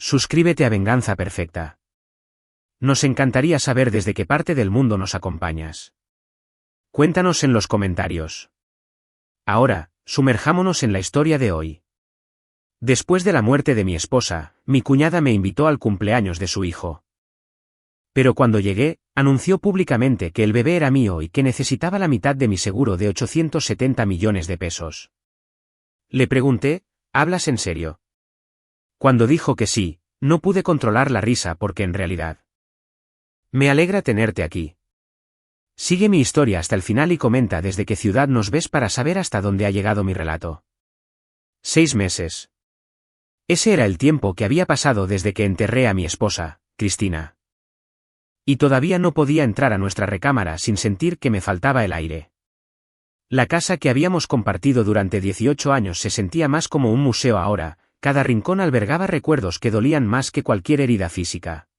Suscríbete a Venganza Perfecta. Nos encantaría saber desde qué parte del mundo nos acompañas. Cuéntanos en los comentarios. Ahora, sumerjámonos en la historia de hoy. Después de la muerte de mi esposa, mi cuñada me invitó al cumpleaños de su hijo. Pero cuando llegué, anunció públicamente que el bebé era mío y que necesitaba la mitad de mi seguro de 870 millones de pesos. Le pregunté, ¿hablas en serio? Cuando dijo que sí, no pude controlar la risa porque en realidad. Me alegra tenerte aquí. Sigue mi historia hasta el final y comenta desde qué ciudad nos ves para saber hasta dónde ha llegado mi relato. 6 meses. Ese era el tiempo que había pasado desde que enterré a mi esposa, Cristina. Y todavía no podía entrar a nuestra recámara sin sentir que me faltaba el aire. La casa que habíamos compartido durante 18 años se sentía más como un museo ahora, cada rincón albergaba recuerdos que dolían más que cualquier herida física.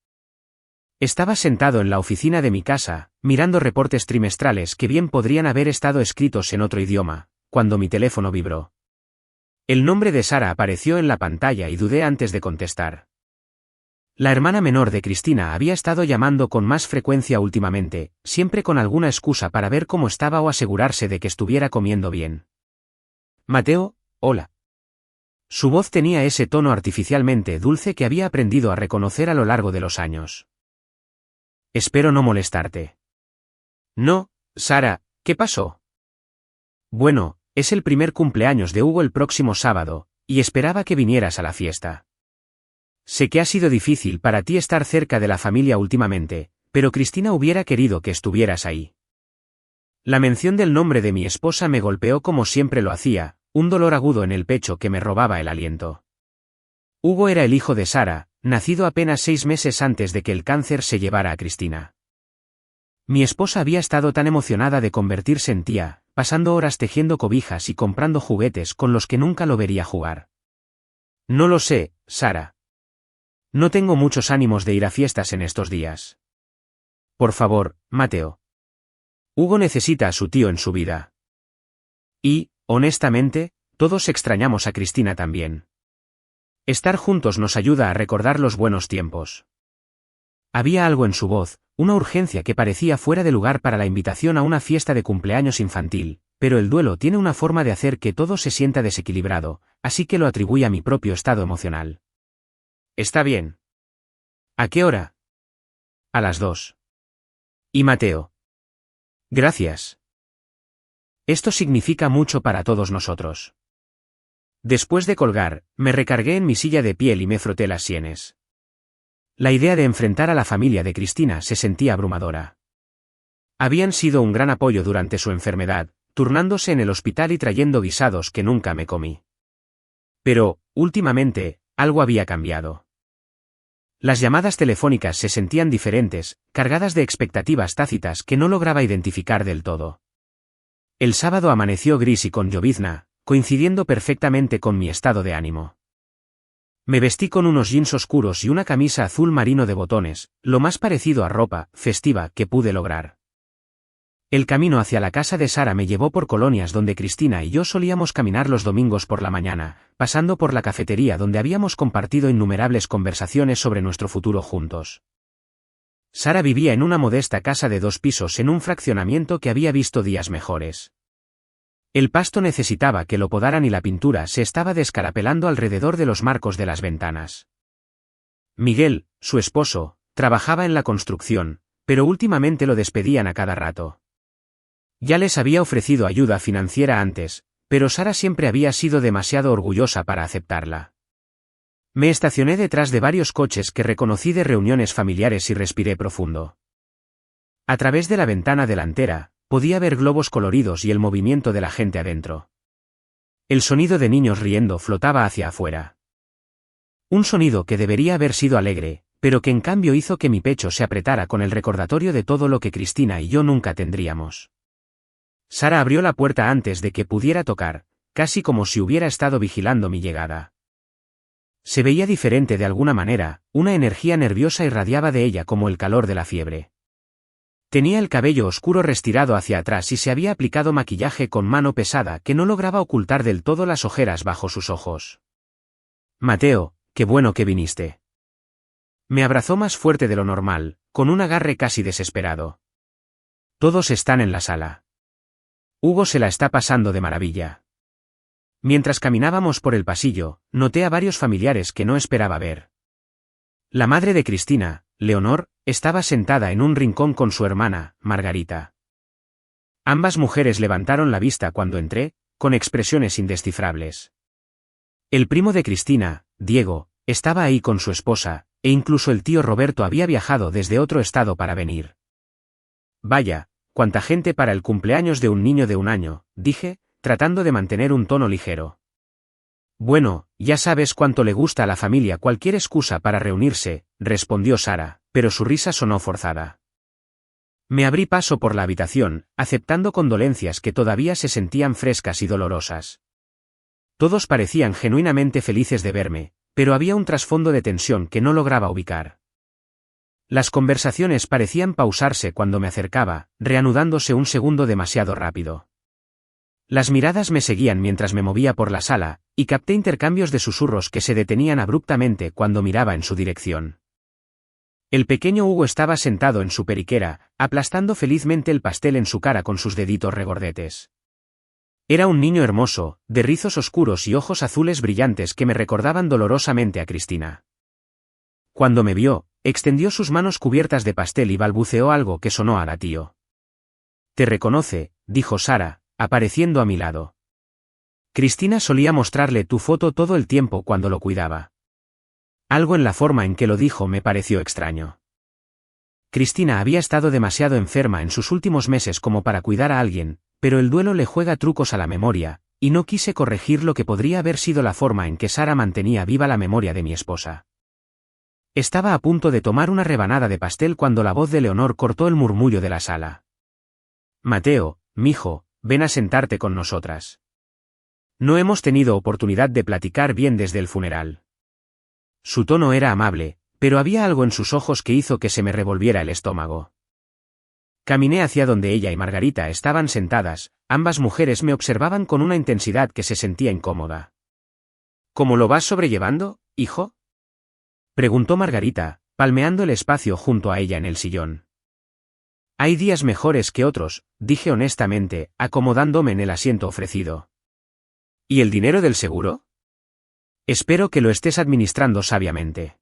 Estaba sentado en la oficina de mi casa, mirando reportes trimestrales que bien podrían haber estado escritos en otro idioma, cuando mi teléfono vibró. El nombre de Sara apareció en la pantalla y dudé antes de contestar. La hermana menor de Cristina había estado llamando con más frecuencia últimamente, siempre con alguna excusa para ver cómo estaba o asegurarse de que estuviera comiendo bien. Mateo, hola. Su voz tenía ese tono artificialmente dulce que había aprendido a reconocer a lo largo de los años. Espero no molestarte. No, Sara, ¿qué pasó? Bueno, es el primer cumpleaños de Hugo el próximo sábado, y esperaba que vinieras a la fiesta. Sé que ha sido difícil para ti estar cerca de la familia últimamente, pero Cristina hubiera querido que estuvieras ahí. La mención del nombre de mi esposa me golpeó como siempre lo hacía, un dolor agudo en el pecho que me robaba el aliento. Hugo era el hijo de Sara, nacido apenas 6 meses antes de que el cáncer se llevara a Cristina. Mi esposa había estado tan emocionada de convertirse en tía, pasando horas tejiendo cobijas y comprando juguetes con los que nunca lo vería jugar. No lo sé, Sara. No tengo muchos ánimos de ir a fiestas en estos días. Por favor, Mateo. Hugo necesita a su tío en su vida. Y, honestamente, todos extrañamos a Cristina también. Estar juntos nos ayuda a recordar los buenos tiempos. Había algo en su voz, una urgencia que parecía fuera de lugar para la invitación a una fiesta de cumpleaños infantil, pero el duelo tiene una forma de hacer que todo se sienta desequilibrado, así que lo atribuí a mi propio estado emocional. Está bien. ¿A qué hora? A las 2. ¿Y Mateo? Gracias. Esto significa mucho para todos nosotros. Después de colgar, me recargué en mi silla de piel y me froté las sienes. La idea de enfrentar a la familia de Cristina se sentía abrumadora. Habían sido un gran apoyo durante su enfermedad, turnándose en el hospital y trayendo guisados que nunca me comí. Pero, últimamente, algo había cambiado. Las llamadas telefónicas se sentían diferentes, cargadas de expectativas tácitas que no lograba identificar del todo. El sábado amaneció gris y con llovizna, coincidiendo perfectamente con mi estado de ánimo. Me vestí con unos jeans oscuros y una camisa azul marino de botones, lo más parecido a ropa festiva que pude lograr. El camino hacia la casa de Sara me llevó por colonias donde Cristina y yo solíamos caminar los domingos por la mañana, pasando por la cafetería donde habíamos compartido innumerables conversaciones sobre nuestro futuro juntos. Sara vivía en una modesta casa de 2 pisos en un fraccionamiento que había visto días mejores. El pasto necesitaba que lo podaran y la pintura se estaba descarapelando alrededor de los marcos de las ventanas. Miguel, su esposo, trabajaba en la construcción, pero últimamente lo despedían a cada rato. Ya les había ofrecido ayuda financiera antes, pero Sara siempre había sido demasiado orgullosa para aceptarla. Me estacioné detrás de varios coches que reconocí de reuniones familiares y respiré profundo. A través de la ventana delantera, podía ver globos coloridos y el movimiento de la gente adentro. El sonido de niños riendo flotaba hacia afuera. Un sonido que debería haber sido alegre, pero que en cambio hizo que mi pecho se apretara con el recordatorio de todo lo que Cristina y yo nunca tendríamos. Sara abrió la puerta antes de que pudiera tocar, casi como si hubiera estado vigilando mi llegada. Se veía diferente de alguna manera, una energía nerviosa irradiaba de ella como el calor de la fiebre. Tenía el cabello oscuro restirado hacia atrás y se había aplicado maquillaje con mano pesada que no lograba ocultar del todo las ojeras bajo sus ojos. Mateo, qué bueno que viniste. Me abrazó más fuerte de lo normal, con un agarre casi desesperado. Todos están en la sala. Hugo se la está pasando de maravilla. Mientras caminábamos por el pasillo, noté a varios familiares que no esperaba ver. La madre de Cristina, Leonor, estaba sentada en un rincón con su hermana, Margarita. Ambas mujeres levantaron la vista cuando entré, con expresiones indescifrables. El primo de Cristina, Diego, estaba ahí con su esposa, e incluso el tío Roberto había viajado desde otro estado para venir. Vaya, cuánta gente para el cumpleaños de un niño de 1 año, dije, tratando de mantener un tono ligero. Bueno, ya sabes cuánto le gusta a la familia cualquier excusa para reunirse, respondió Sara, pero su risa sonó forzada. Me abrí paso por la habitación, aceptando condolencias que todavía se sentían frescas y dolorosas. Todos parecían genuinamente felices de verme, pero había un trasfondo de tensión que no lograba ubicar. Las conversaciones parecían pausarse cuando me acercaba, reanudándose un segundo demasiado rápido. Las miradas me seguían mientras me movía por la sala, y capté intercambios de susurros que se detenían abruptamente cuando miraba en su dirección. El pequeño Hugo estaba sentado en su periquera, aplastando felizmente el pastel en su cara con sus deditos regordetes. Era un niño hermoso, de rizos oscuros y ojos azules brillantes que me recordaban dolorosamente a Cristina. Cuando me vio, extendió sus manos cubiertas de pastel y balbuceó algo que sonó a gatillo. «Te reconoce», dijo Sara, apareciendo a mi lado. Cristina solía mostrarle tu foto todo el tiempo cuando lo cuidaba. Algo en la forma en que lo dijo me pareció extraño. Cristina había estado demasiado enferma en sus últimos meses como para cuidar a alguien, pero el duelo le juega trucos a la memoria, y no quise corregir lo que podría haber sido la forma en que Sara mantenía viva la memoria de mi esposa. Estaba a punto de tomar una rebanada de pastel cuando la voz de Leonor cortó el murmullo de la sala. «Mateo, mijo, ven a sentarte con nosotras. No hemos tenido oportunidad de platicar bien desde el funeral». Su tono era amable, pero había algo en sus ojos que hizo que se me revolviera el estómago. Caminé hacia donde ella y Margarita estaban sentadas, ambas mujeres me observaban con una intensidad que se sentía incómoda. «¿Cómo lo vas sobrellevando, hijo?», preguntó Margarita, palmeando el espacio junto a ella en el sillón. «Hay días mejores que otros», dije honestamente, acomodándome en el asiento ofrecido. «¿Y el dinero del seguro?». «Espero que lo estés administrando sabiamente.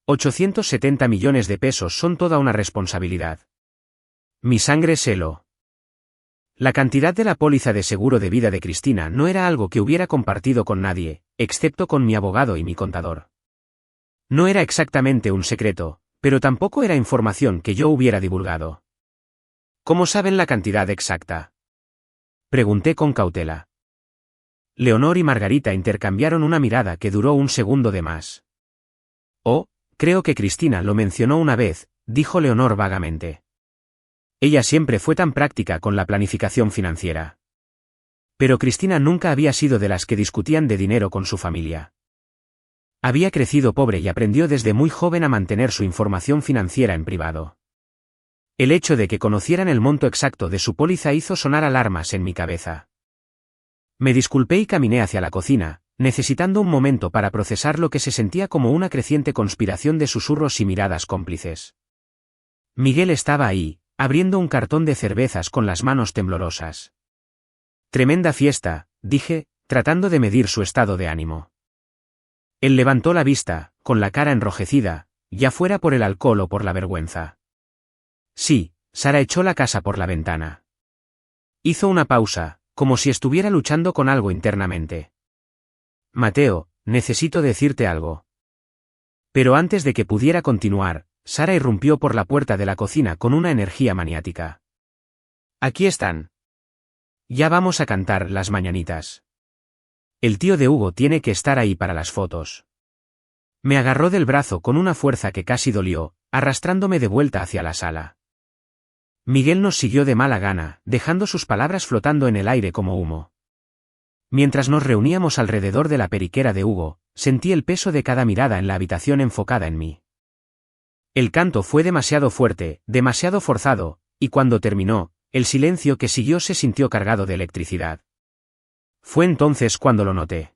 870 millones de pesos son toda una responsabilidad. Mi sangre se heló. La cantidad de la póliza de seguro de vida de Cristina no era algo que hubiera compartido con nadie, excepto con mi abogado y mi contador. No era exactamente un secreto, pero tampoco era información que yo hubiera divulgado. ¿Cómo saben la cantidad exacta?, pregunté con cautela. Leonor y Margarita intercambiaron una mirada que duró un segundo de más. «Oh, creo que Cristina lo mencionó una vez», dijo Leonor vagamente. Ella siempre fue tan práctica con la planificación financiera. Pero Cristina nunca había sido de las que discutían de dinero con su familia. Había crecido pobre y aprendió desde muy joven a mantener su información financiera en privado. El hecho de que conocieran el monto exacto de su póliza hizo sonar alarmas en mi cabeza. Me disculpé y caminé hacia la cocina, necesitando un momento para procesar lo que se sentía como una creciente conspiración de susurros y miradas cómplices. Miguel estaba ahí, abriendo un cartón de cervezas con las manos temblorosas. «Tremenda fiesta», dije, tratando de medir su estado de ánimo. Él levantó la vista, con la cara enrojecida, ya fuera por el alcohol o por la vergüenza. «Sí», Sara echó la casa por la ventana. Hizo una pausa, como si estuviera luchando con algo internamente. «Mateo, necesito decirte algo». Pero antes de que pudiera continuar, Sara irrumpió por la puerta de la cocina con una energía maniática. «Aquí están. Ya vamos a cantar las mañanitas. El tío de Hugo tiene que estar ahí para las fotos». Me agarró del brazo con una fuerza que casi dolió, arrastrándome de vuelta hacia la sala. Miguel nos siguió de mala gana, dejando sus palabras flotando en el aire como humo. Mientras nos reuníamos alrededor de la periquera de Hugo, sentí el peso de cada mirada en la habitación enfocada en mí. El canto fue demasiado fuerte, demasiado forzado, y cuando terminó, el silencio que siguió se sintió cargado de electricidad. Fue entonces cuando lo noté.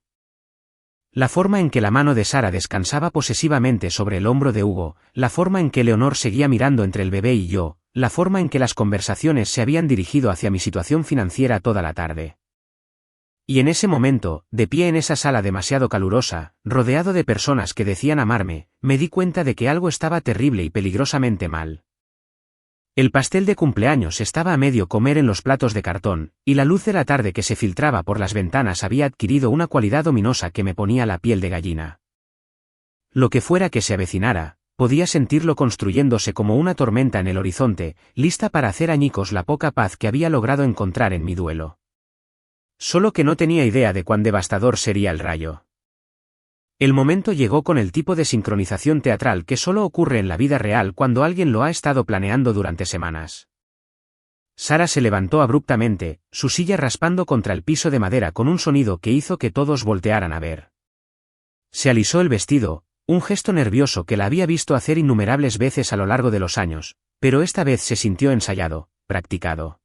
La forma en que la mano de Sara descansaba posesivamente sobre el hombro de Hugo, la forma en que Leonor seguía mirando entre el bebé y yo, la forma en que las conversaciones se habían dirigido hacia mi situación financiera toda la tarde. Y en ese momento, de pie en esa sala demasiado calurosa, rodeado de personas que decían amarme, me di cuenta de que algo estaba terrible y peligrosamente mal. El pastel de cumpleaños estaba a medio comer en los platos de cartón, y la luz de la tarde que se filtraba por las ventanas había adquirido una cualidad ominosa que me ponía la piel de gallina. Lo que fuera que se avecinara, podía sentirlo construyéndose como una tormenta en el horizonte, lista para hacer añicos la poca paz que había logrado encontrar en mi duelo. Solo que no tenía idea de cuán devastador sería el rayo. El momento llegó con el tipo de sincronización teatral que solo ocurre en la vida real cuando alguien lo ha estado planeando durante semanas. Sara se levantó abruptamente, su silla raspando contra el piso de madera con un sonido que hizo que todos voltearan a ver. Se alisó el vestido, un gesto nervioso que la había visto hacer innumerables veces a lo largo de los años, pero esta vez se sintió ensayado, practicado.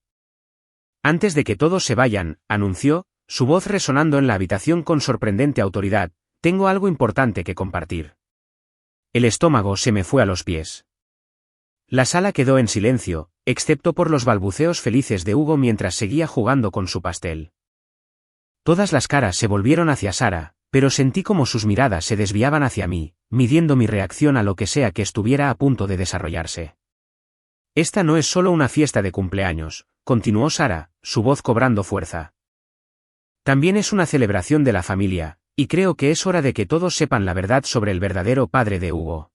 Antes de que todos se vayan, anunció, su voz resonando en la habitación con sorprendente autoridad, tengo algo importante que compartir. El estómago se me fue a los pies. La sala quedó en silencio, excepto por los balbuceos felices de Hugo mientras seguía jugando con su pastel. Todas las caras se volvieron hacia Sara, pero sentí como sus miradas se desviaban hacia mí, midiendo mi reacción a lo que sea que estuviera a punto de desarrollarse. Esta no es solo una fiesta de cumpleaños, continuó Sara, su voz cobrando fuerza. También es una celebración de la familia, y creo que es hora de que todos sepan la verdad sobre el verdadero padre de Hugo.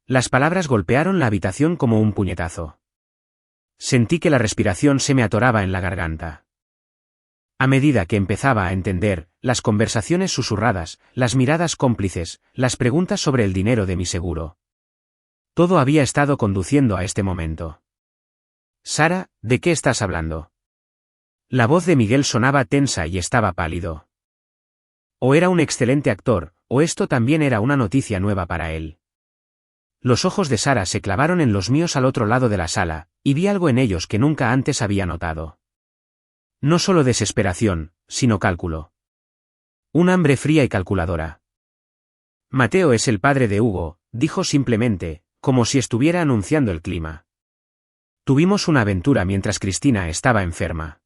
Las palabras golpearon la habitación como un puñetazo. Sentí que la respiración se me atoraba en la garganta. A medida que empezaba a entender, las conversaciones susurradas, las miradas cómplices, las preguntas sobre el dinero de mi seguro. Todo había estado conduciendo a este momento. Sara, ¿de qué estás hablando? La voz de Miguel sonaba tensa y estaba pálido. O era un excelente actor, o esto también era una noticia nueva para él. Los ojos de Sara se clavaron en los míos al otro lado de la sala, y vi algo en ellos que nunca antes había notado. No solo desesperación, sino cálculo. Un hambre fría y calculadora. Mateo es el padre de Hugo, dijo simplemente, como si estuviera anunciando el clima. Tuvimos una aventura mientras Cristina estaba enferma.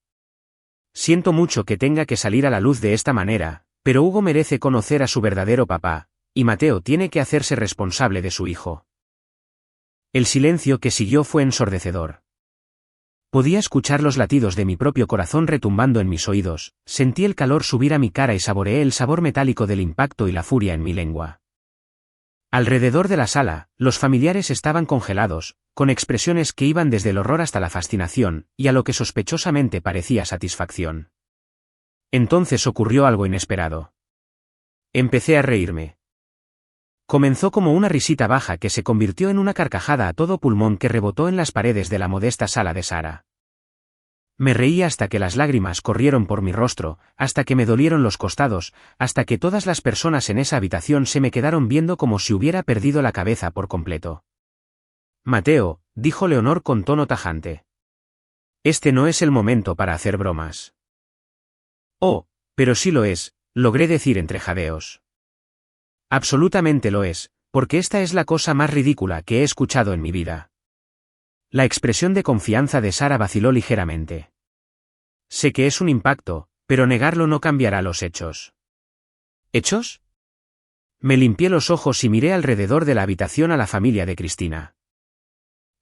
Siento mucho que tenga que salir a la luz de esta manera, pero Hugo merece conocer a su verdadero papá, y Mateo tiene que hacerse responsable de su hijo. El silencio que siguió fue ensordecedor. Podía escuchar los latidos de mi propio corazón retumbando en mis oídos, sentí el calor subir a mi cara y saboreé el sabor metálico del impacto y la furia en mi lengua. Alrededor de la sala, los familiares estaban congelados, con expresiones que iban desde el horror hasta la fascinación, y a lo que sospechosamente parecía satisfacción. Entonces ocurrió algo inesperado. Empecé a reírme. Comenzó como una risita baja que se convirtió en una carcajada a todo pulmón que rebotó en las paredes de la modesta sala de Sara. Me reí hasta que las lágrimas corrieron por mi rostro, hasta que me dolieron los costados, hasta que todas las personas en esa habitación se me quedaron viendo como si hubiera perdido la cabeza por completo. Mateo, dijo Leonor con tono tajante. Este no es el momento para hacer bromas. Oh, pero sí lo es, logré decir entre jadeos. Absolutamente lo es, porque esta es la cosa más ridícula que he escuchado en mi vida. La expresión de confianza de Sara vaciló ligeramente. Sé que es un impacto, pero negarlo no cambiará los hechos. ¿Hechos? Me limpié los ojos y miré alrededor de la habitación a la familia de Cristina.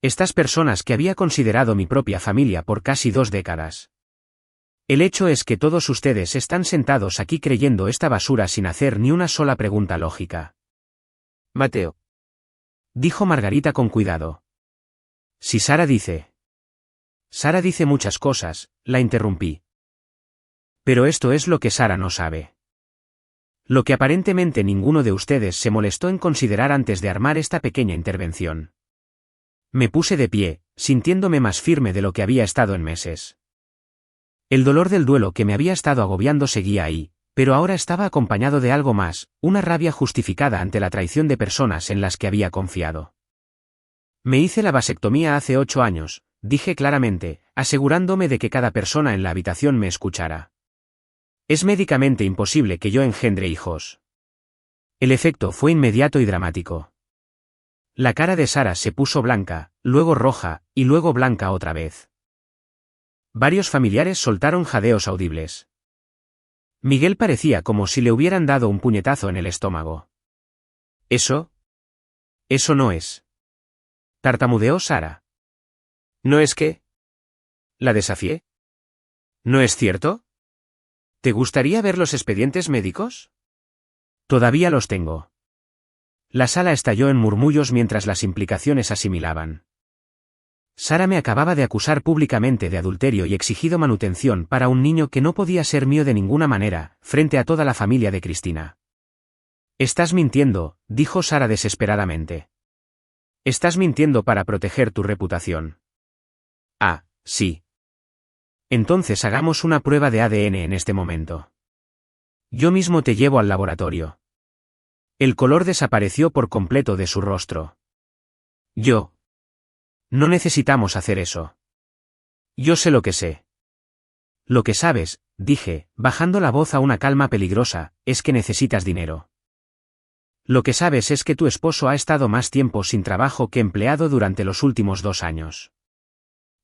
Estas personas que había considerado mi propia familia por casi 2 décadas. El hecho es que todos ustedes están sentados aquí creyendo esta basura sin hacer ni una sola pregunta lógica. Mateo. Dijo Margarita con cuidado. Si Sara dice. Sara dice muchas cosas, la interrumpí. Pero esto es lo que Sara no sabe. Lo que aparentemente ninguno de ustedes se molestó en considerar antes de armar esta pequeña intervención. Me puse de pie, sintiéndome más firme de lo que había estado en meses. El dolor del duelo que me había estado agobiando seguía ahí, pero ahora estaba acompañado de algo más, una rabia justificada ante la traición de personas en las que había confiado. Me hice la vasectomía hace 8 años, dije claramente, asegurándome de que cada persona en la habitación me escuchara. Es médicamente imposible que yo engendre hijos. El efecto fue inmediato y dramático. La cara de Sara se puso blanca, luego roja, y luego blanca otra vez. Varios familiares soltaron jadeos audibles. Miguel parecía como si le hubieran dado un puñetazo en el estómago. ¿Eso? Eso no es. Tartamudeó Sara. ¿No es qué? La desafié. ¿No es cierto? ¿Te gustaría ver los expedientes médicos? Todavía los tengo. La sala estalló en murmullos mientras las implicaciones asimilaban. Sara me acababa de acusar públicamente de adulterio y exigido manutención para un niño que no podía ser mío de ninguna manera, frente a toda la familia de Cristina. Estás mintiendo, dijo Sara desesperadamente. Estás mintiendo para proteger tu reputación. Ah, sí. Entonces hagamos una prueba de ADN en este momento. Yo mismo te llevo al laboratorio. El color desapareció por completo de su rostro. Yo. No necesitamos hacer eso. Yo sé lo que sé. Lo que sabes, dije, bajando la voz a una calma peligrosa, es que necesitas dinero. Lo que sabes es que tu esposo ha estado más tiempo sin trabajo que empleado durante los últimos 2 años.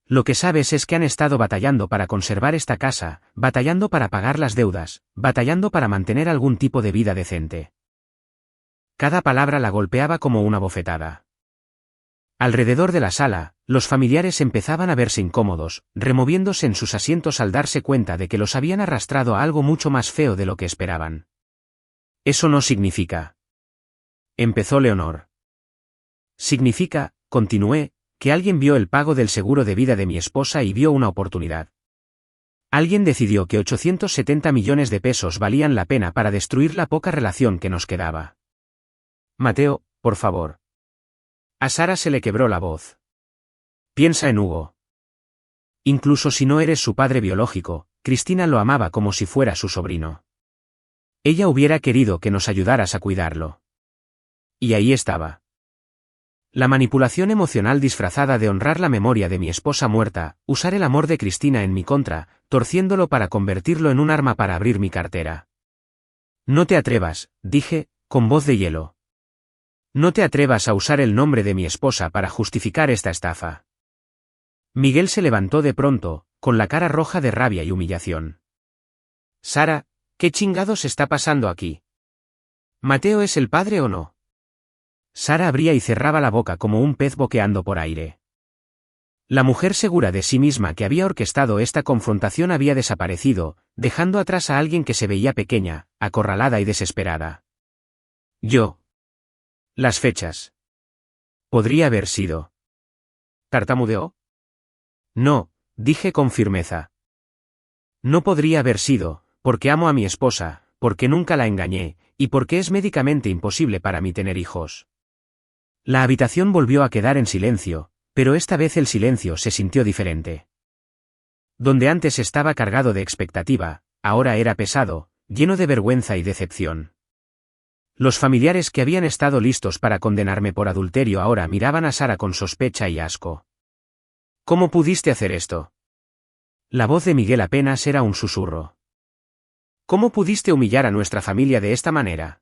Lo que sabes es que han estado batallando para conservar esta casa, batallando para pagar las deudas, batallando para mantener algún tipo de vida decente. Cada palabra la golpeaba como una bofetada. Alrededor de la sala, los familiares empezaban a verse incómodos, removiéndose en sus asientos al darse cuenta de que los habían arrastrado a algo mucho más feo de lo que esperaban. Eso no significa. Empezó Leonor. Significa, continué, que alguien vio el pago del seguro de vida de mi esposa y vio una oportunidad. Alguien decidió que 870 millones de pesos valían la pena para destruir la poca relación que nos quedaba. Mateo, por favor. A Sara se le quebró la voz. Piensa en Hugo. Incluso si no eres su padre biológico, Cristina lo amaba como si fuera su sobrino. Ella hubiera querido que nos ayudaras a cuidarlo. Y ahí estaba. La manipulación emocional disfrazada de honrar la memoria de mi esposa muerta, usar el amor de Cristina en mi contra, torciéndolo para convertirlo en un arma para abrir mi cartera. No te atrevas, dije, con voz de hielo. No te atrevas a usar el nombre de mi esposa para justificar esta estafa. Miguel se levantó de pronto, con la cara roja de rabia y humillación. Sara, ¿qué chingados está pasando aquí? ¿Mateo es el padre o no? Sara abría y cerraba la boca como un pez boqueando por aire. La mujer segura de sí misma que había orquestado esta confrontación había desaparecido, dejando atrás a alguien que se veía pequeña, acorralada y desesperada. Yo. Las fechas. Podría haber sido. ¿Tartamudeó? No, dije con firmeza. No podría haber sido, porque amo a mi esposa, porque nunca la engañé, y porque es médicamente imposible para mí tener hijos. La habitación volvió a quedar en silencio, pero esta vez el silencio se sintió diferente. Donde antes estaba cargado de expectativa, ahora era pesado, lleno de vergüenza y decepción. Los familiares que habían estado listos para condenarme por adulterio ahora miraban a Sara con sospecha y asco. ¿Cómo pudiste hacer esto? La voz de Miguel apenas era un susurro. ¿Cómo pudiste humillar a nuestra familia de esta manera?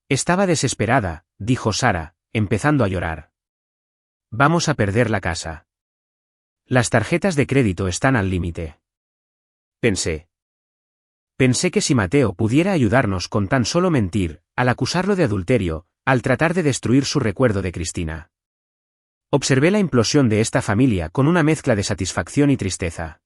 Estaba desesperada, dijo Sara, empezando a llorar. Vamos a perder la casa. Las tarjetas de crédito están al límite. Pensé que si Mateo pudiera ayudarnos con tan solo mentir, al acusarlo de adulterio, al tratar de destruir su recuerdo de Cristina. Observé la implosión de esta familia con una mezcla de satisfacción y tristeza.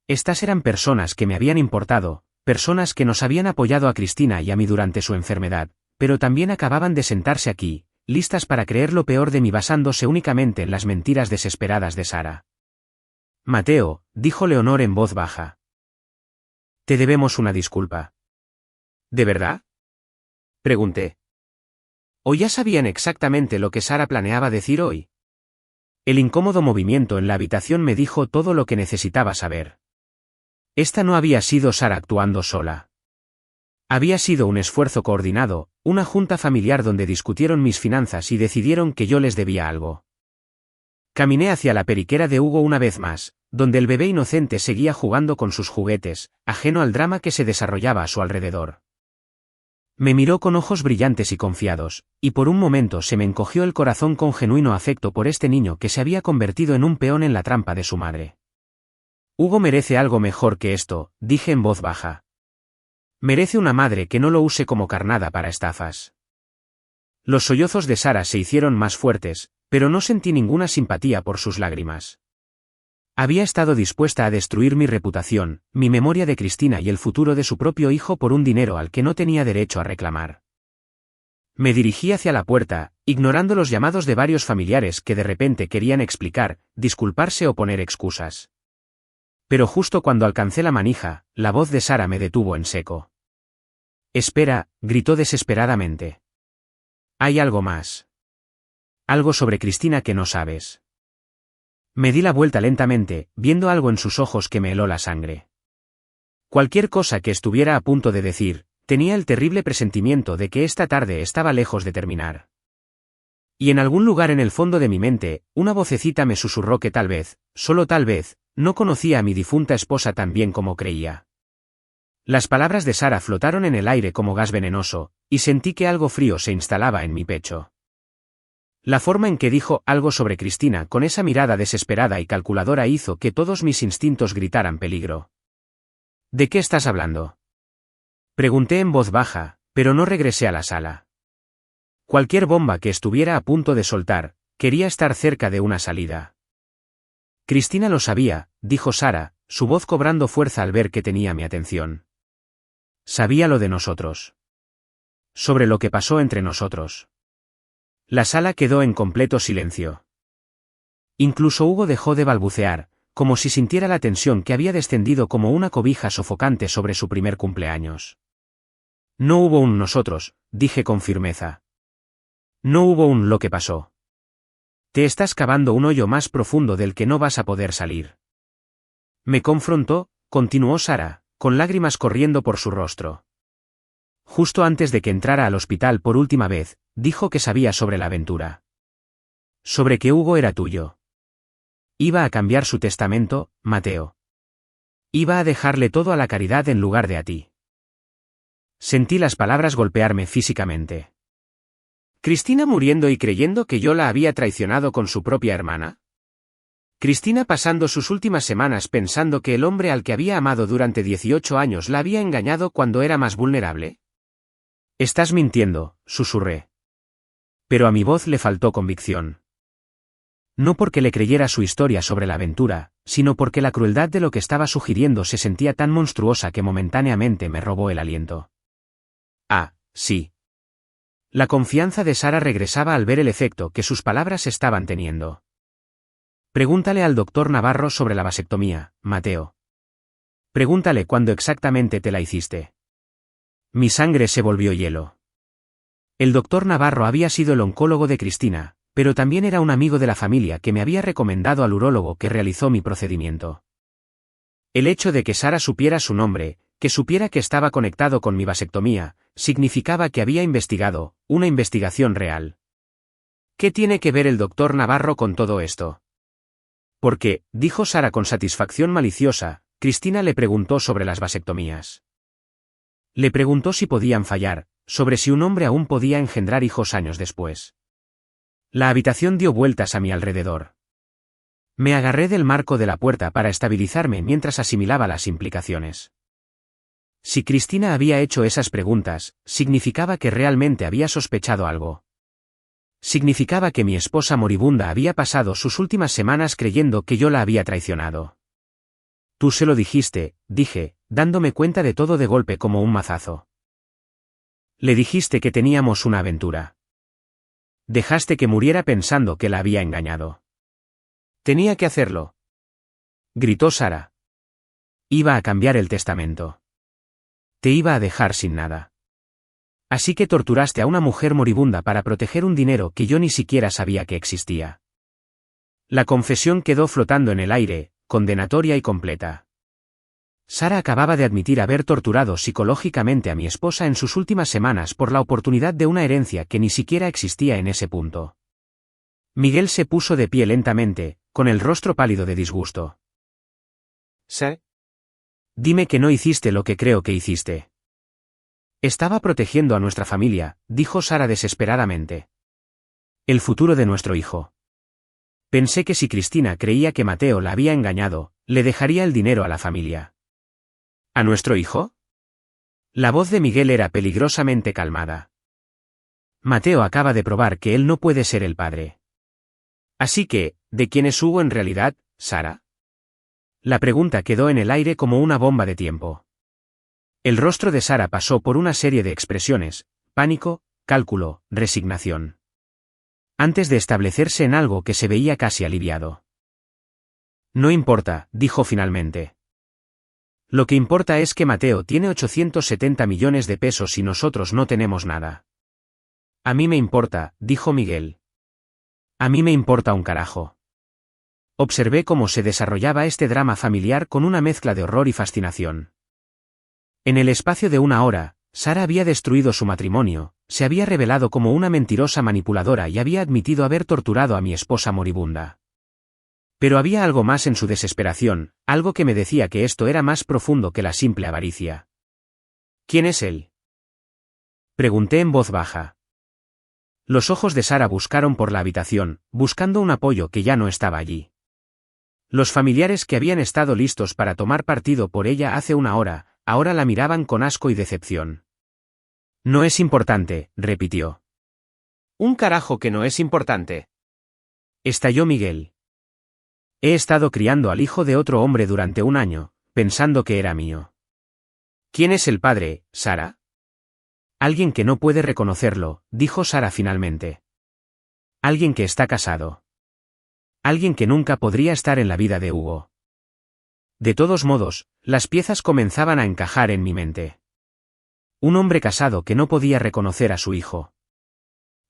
Estas eran personas que me habían importado, personas que nos habían apoyado a Cristina y a mí durante su enfermedad, pero también acababan de sentarse aquí, listas para creer lo peor de mí basándose únicamente en las mentiras desesperadas de Sara. Mateo, dijo Leonor en voz baja. Te debemos una disculpa. ¿De verdad? Pregunté. ¿O ya sabían exactamente lo que Sara planeaba decir hoy? El incómodo movimiento en la habitación me dijo todo lo que necesitaba saber. Esta no había sido Sara actuando sola. Había sido un esfuerzo coordinado, una junta familiar donde discutieron mis finanzas y decidieron que yo les debía algo. Caminé hacia la periquera de Hugo una vez más, donde el bebé inocente seguía jugando con sus juguetes, ajeno al drama que se desarrollaba a su alrededor. Me miró con ojos brillantes y confiados, y por un momento se me encogió el corazón con genuino afecto por este niño que se había convertido en un peón en la trampa de su madre. Hugo merece algo mejor que esto, dije en voz baja. Merece una madre que no lo use como carnada para estafas. Los sollozos de Sara se hicieron más fuertes, pero no sentí ninguna simpatía por sus lágrimas. Había estado dispuesta a destruir mi reputación, mi memoria de Cristina y el futuro de su propio hijo por un dinero al que no tenía derecho a reclamar. Me dirigí hacia la puerta, ignorando los llamados de varios familiares que de repente querían explicar, disculparse o poner excusas. Pero justo cuando alcancé la manija, la voz de Sara me detuvo en seco. «Espera», gritó desesperadamente. «Hay algo más. Algo sobre Cristina que no sabes». Me di la vuelta lentamente, viendo algo en sus ojos que me heló la sangre. Cualquier cosa que estuviera a punto de decir, tenía el terrible presentimiento de que esta tarde estaba lejos de terminar. Y en algún lugar en el fondo de mi mente, una vocecita me susurró que tal vez, solo tal vez, no conocía a mi difunta esposa tan bien como creía. Las palabras de Sara flotaron en el aire como gas venenoso, y sentí que algo frío se instalaba en mi pecho. La forma en que dijo algo sobre Cristina con esa mirada desesperada y calculadora hizo que todos mis instintos gritaran peligro. ¿De qué estás hablando?, pregunté en voz baja, pero no regresé a la sala. Cualquier bomba que estuviera a punto de soltar, quería estar cerca de una salida. Cristina lo sabía, dijo Sara, su voz cobrando fuerza al ver que tenía mi atención. Sabía lo de nosotros. Sobre lo que pasó entre nosotros. La sala quedó en completo silencio. Incluso Hugo dejó de balbucear, como si sintiera la tensión que había descendido como una cobija sofocante sobre su primer cumpleaños. No hubo un nosotros, dije con firmeza. No hubo un lo que pasó. Te estás cavando un hoyo más profundo del que no vas a poder salir. Me confrontó, continuó Sara, con lágrimas corriendo por su rostro. Justo antes de que entrara al hospital por última vez, dijo que sabía sobre la aventura. Sobre que Hugo era tuyo. Iba a cambiar su testamento, Mateo. Iba a dejarle todo a la caridad en lugar de a ti. Sentí las palabras golpearme físicamente. ¿Cristina muriendo y creyendo que yo la había traicionado con su propia hermana? ¿Cristina pasando sus últimas semanas pensando que el hombre al que había amado durante 18 años la había engañado cuando era más vulnerable? Estás mintiendo, susurré. Pero a mi voz le faltó convicción. No porque le creyera su historia sobre la aventura, sino porque la crueldad de lo que estaba sugiriendo se sentía tan monstruosa que momentáneamente me robó el aliento. Ah, sí. La confianza de Sara regresaba al ver el efecto que sus palabras estaban teniendo. Pregúntale al doctor Navarro sobre la vasectomía, Mateo. Pregúntale cuándo exactamente te la hiciste. Mi sangre se volvió hielo. El doctor Navarro había sido el oncólogo de Cristina, pero también era un amigo de la familia que me había recomendado al urólogo que realizó mi procedimiento. El hecho de que Sara supiera su nombre, que supiera que estaba conectado con mi vasectomía, significaba que había investigado, una investigación real. ¿Qué tiene que ver el doctor Navarro con todo esto? Porque, dijo Sara con satisfacción maliciosa, Cristina le preguntó sobre las vasectomías. Le preguntó si podían fallar, sobre si un hombre aún podía engendrar hijos años después. La habitación dio vueltas a mi alrededor. Me agarré del marco de la puerta para estabilizarme mientras asimilaba las implicaciones. Si Cristina había hecho esas preguntas, significaba que realmente había sospechado algo. Significaba que mi esposa moribunda había pasado sus últimas semanas creyendo que yo la había traicionado. Tú se lo dijiste, dije, dándome cuenta de todo de golpe como un mazazo. Le dijiste que teníamos una aventura. Dejaste que muriera pensando que la había engañado. Tenía que hacerlo. Gritó Sara. Iba a cambiar el testamento. Te iba a dejar sin nada. Así que torturaste a una mujer moribunda para proteger un dinero que yo ni siquiera sabía que existía. La confesión quedó flotando en el aire, condenatoria y completa. Sara acababa de admitir haber torturado psicológicamente a mi esposa en sus últimas semanas por la oportunidad de una herencia que ni siquiera existía en ese punto. Miguel se puso de pie lentamente, con el rostro pálido de disgusto. ¿Sí? Dime que no hiciste lo que creo que hiciste. Estaba protegiendo a nuestra familia, dijo Sara desesperadamente. El futuro de nuestro hijo. Pensé que si Cristina creía que Mateo la había engañado, le dejaría el dinero a la familia. ¿A nuestro hijo? La voz de Miguel era peligrosamente calmada. Mateo acaba de probar que él no puede ser el padre. Así que, ¿de quién es Hugo en realidad, Sara? La pregunta quedó en el aire como una bomba de tiempo. El rostro de Sara pasó por una serie de expresiones: pánico, cálculo, resignación. Antes de establecerse en algo que se veía casi aliviado. No importa, dijo finalmente. Lo que importa es que Mateo tiene 870 millones de pesos y nosotros no tenemos nada. A mí me importa, dijo Miguel. A mí me importa un carajo. Observé cómo se desarrollaba este drama familiar con una mezcla de horror y fascinación. En el espacio de una hora, Sara había destruido su matrimonio, se había revelado como una mentirosa manipuladora y había admitido haber torturado a mi esposa moribunda. Pero había algo más en su desesperación, algo que me decía que esto era más profundo que la simple avaricia. ¿Quién es él?, pregunté en voz baja. Los ojos de Sara buscaron por la habitación, buscando un apoyo que ya no estaba allí. Los familiares que habían estado listos para tomar partido por ella hace una hora, ahora la miraban con asco y decepción. No es importante, repitió. Un carajo que no es importante. Estalló Miguel. He estado criando al hijo de otro hombre durante un año, pensando que era mío. ¿Quién es el padre, Sara? Alguien que no puede reconocerlo, dijo Sara finalmente. Alguien que está casado. Alguien que nunca podría estar en la vida de Hugo. De todos modos, las piezas comenzaban a encajar en mi mente. Un hombre casado que no podía reconocer a su hijo.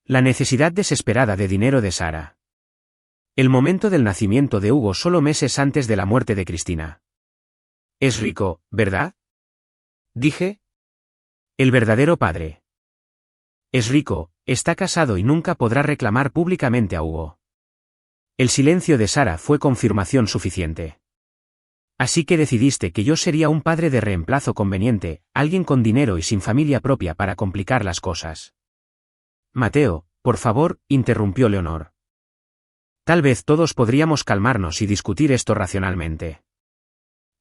La necesidad desesperada de dinero de Sara. El momento del nacimiento de Hugo solo meses antes de la muerte de Cristina. Es rico, ¿verdad?, dije. El verdadero padre. Es rico, está casado y nunca podrá reclamar públicamente a Hugo. El silencio de Sara fue confirmación suficiente. Así que decidiste que yo sería un padre de reemplazo conveniente, alguien con dinero y sin familia propia para complicar las cosas. Mateo, por favor, interrumpió Leonor. Tal vez todos podríamos calmarnos y discutir esto racionalmente.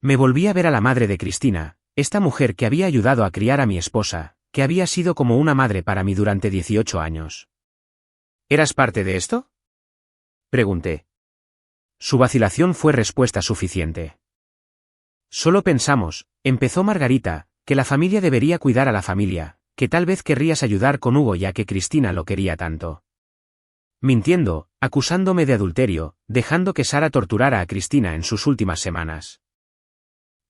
Me volví a ver a la madre de Cristina, esta mujer que había ayudado a criar a mi esposa, que había sido como una madre para mí durante 18 años. ¿Eras parte de esto?, pregunté. Su vacilación fue respuesta suficiente. Solo pensamos, empezó Margarita, que la familia debería cuidar a la familia, que tal vez querrías ayudar con Hugo ya que Cristina lo quería tanto. Mintiendo, acusándome de adulterio, dejando que Sara torturara a Cristina en sus últimas semanas.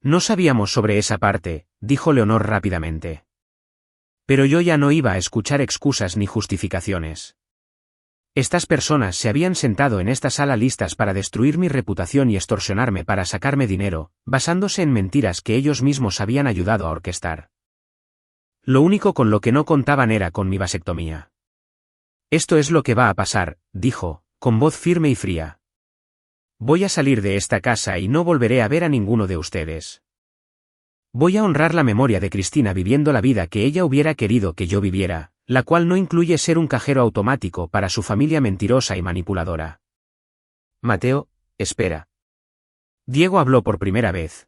No sabíamos sobre esa parte, dijo Leonor rápidamente. Pero yo ya no iba a escuchar excusas ni justificaciones. Estas personas se habían sentado en esta sala listas para destruir mi reputación y extorsionarme para sacarme dinero, basándose en mentiras que ellos mismos habían ayudado a orquestar. Lo único con lo que no contaban era con mi vasectomía. Esto es lo que va a pasar, dijo, con voz firme y fría. Voy a salir de esta casa y no volveré a ver a ninguno de ustedes. Voy a honrar la memoria de Cristina viviendo la vida que ella hubiera querido que yo viviera, la cual no incluye ser un cajero automático para su familia mentirosa y manipuladora. Mateo, espera. Diego habló por primera vez.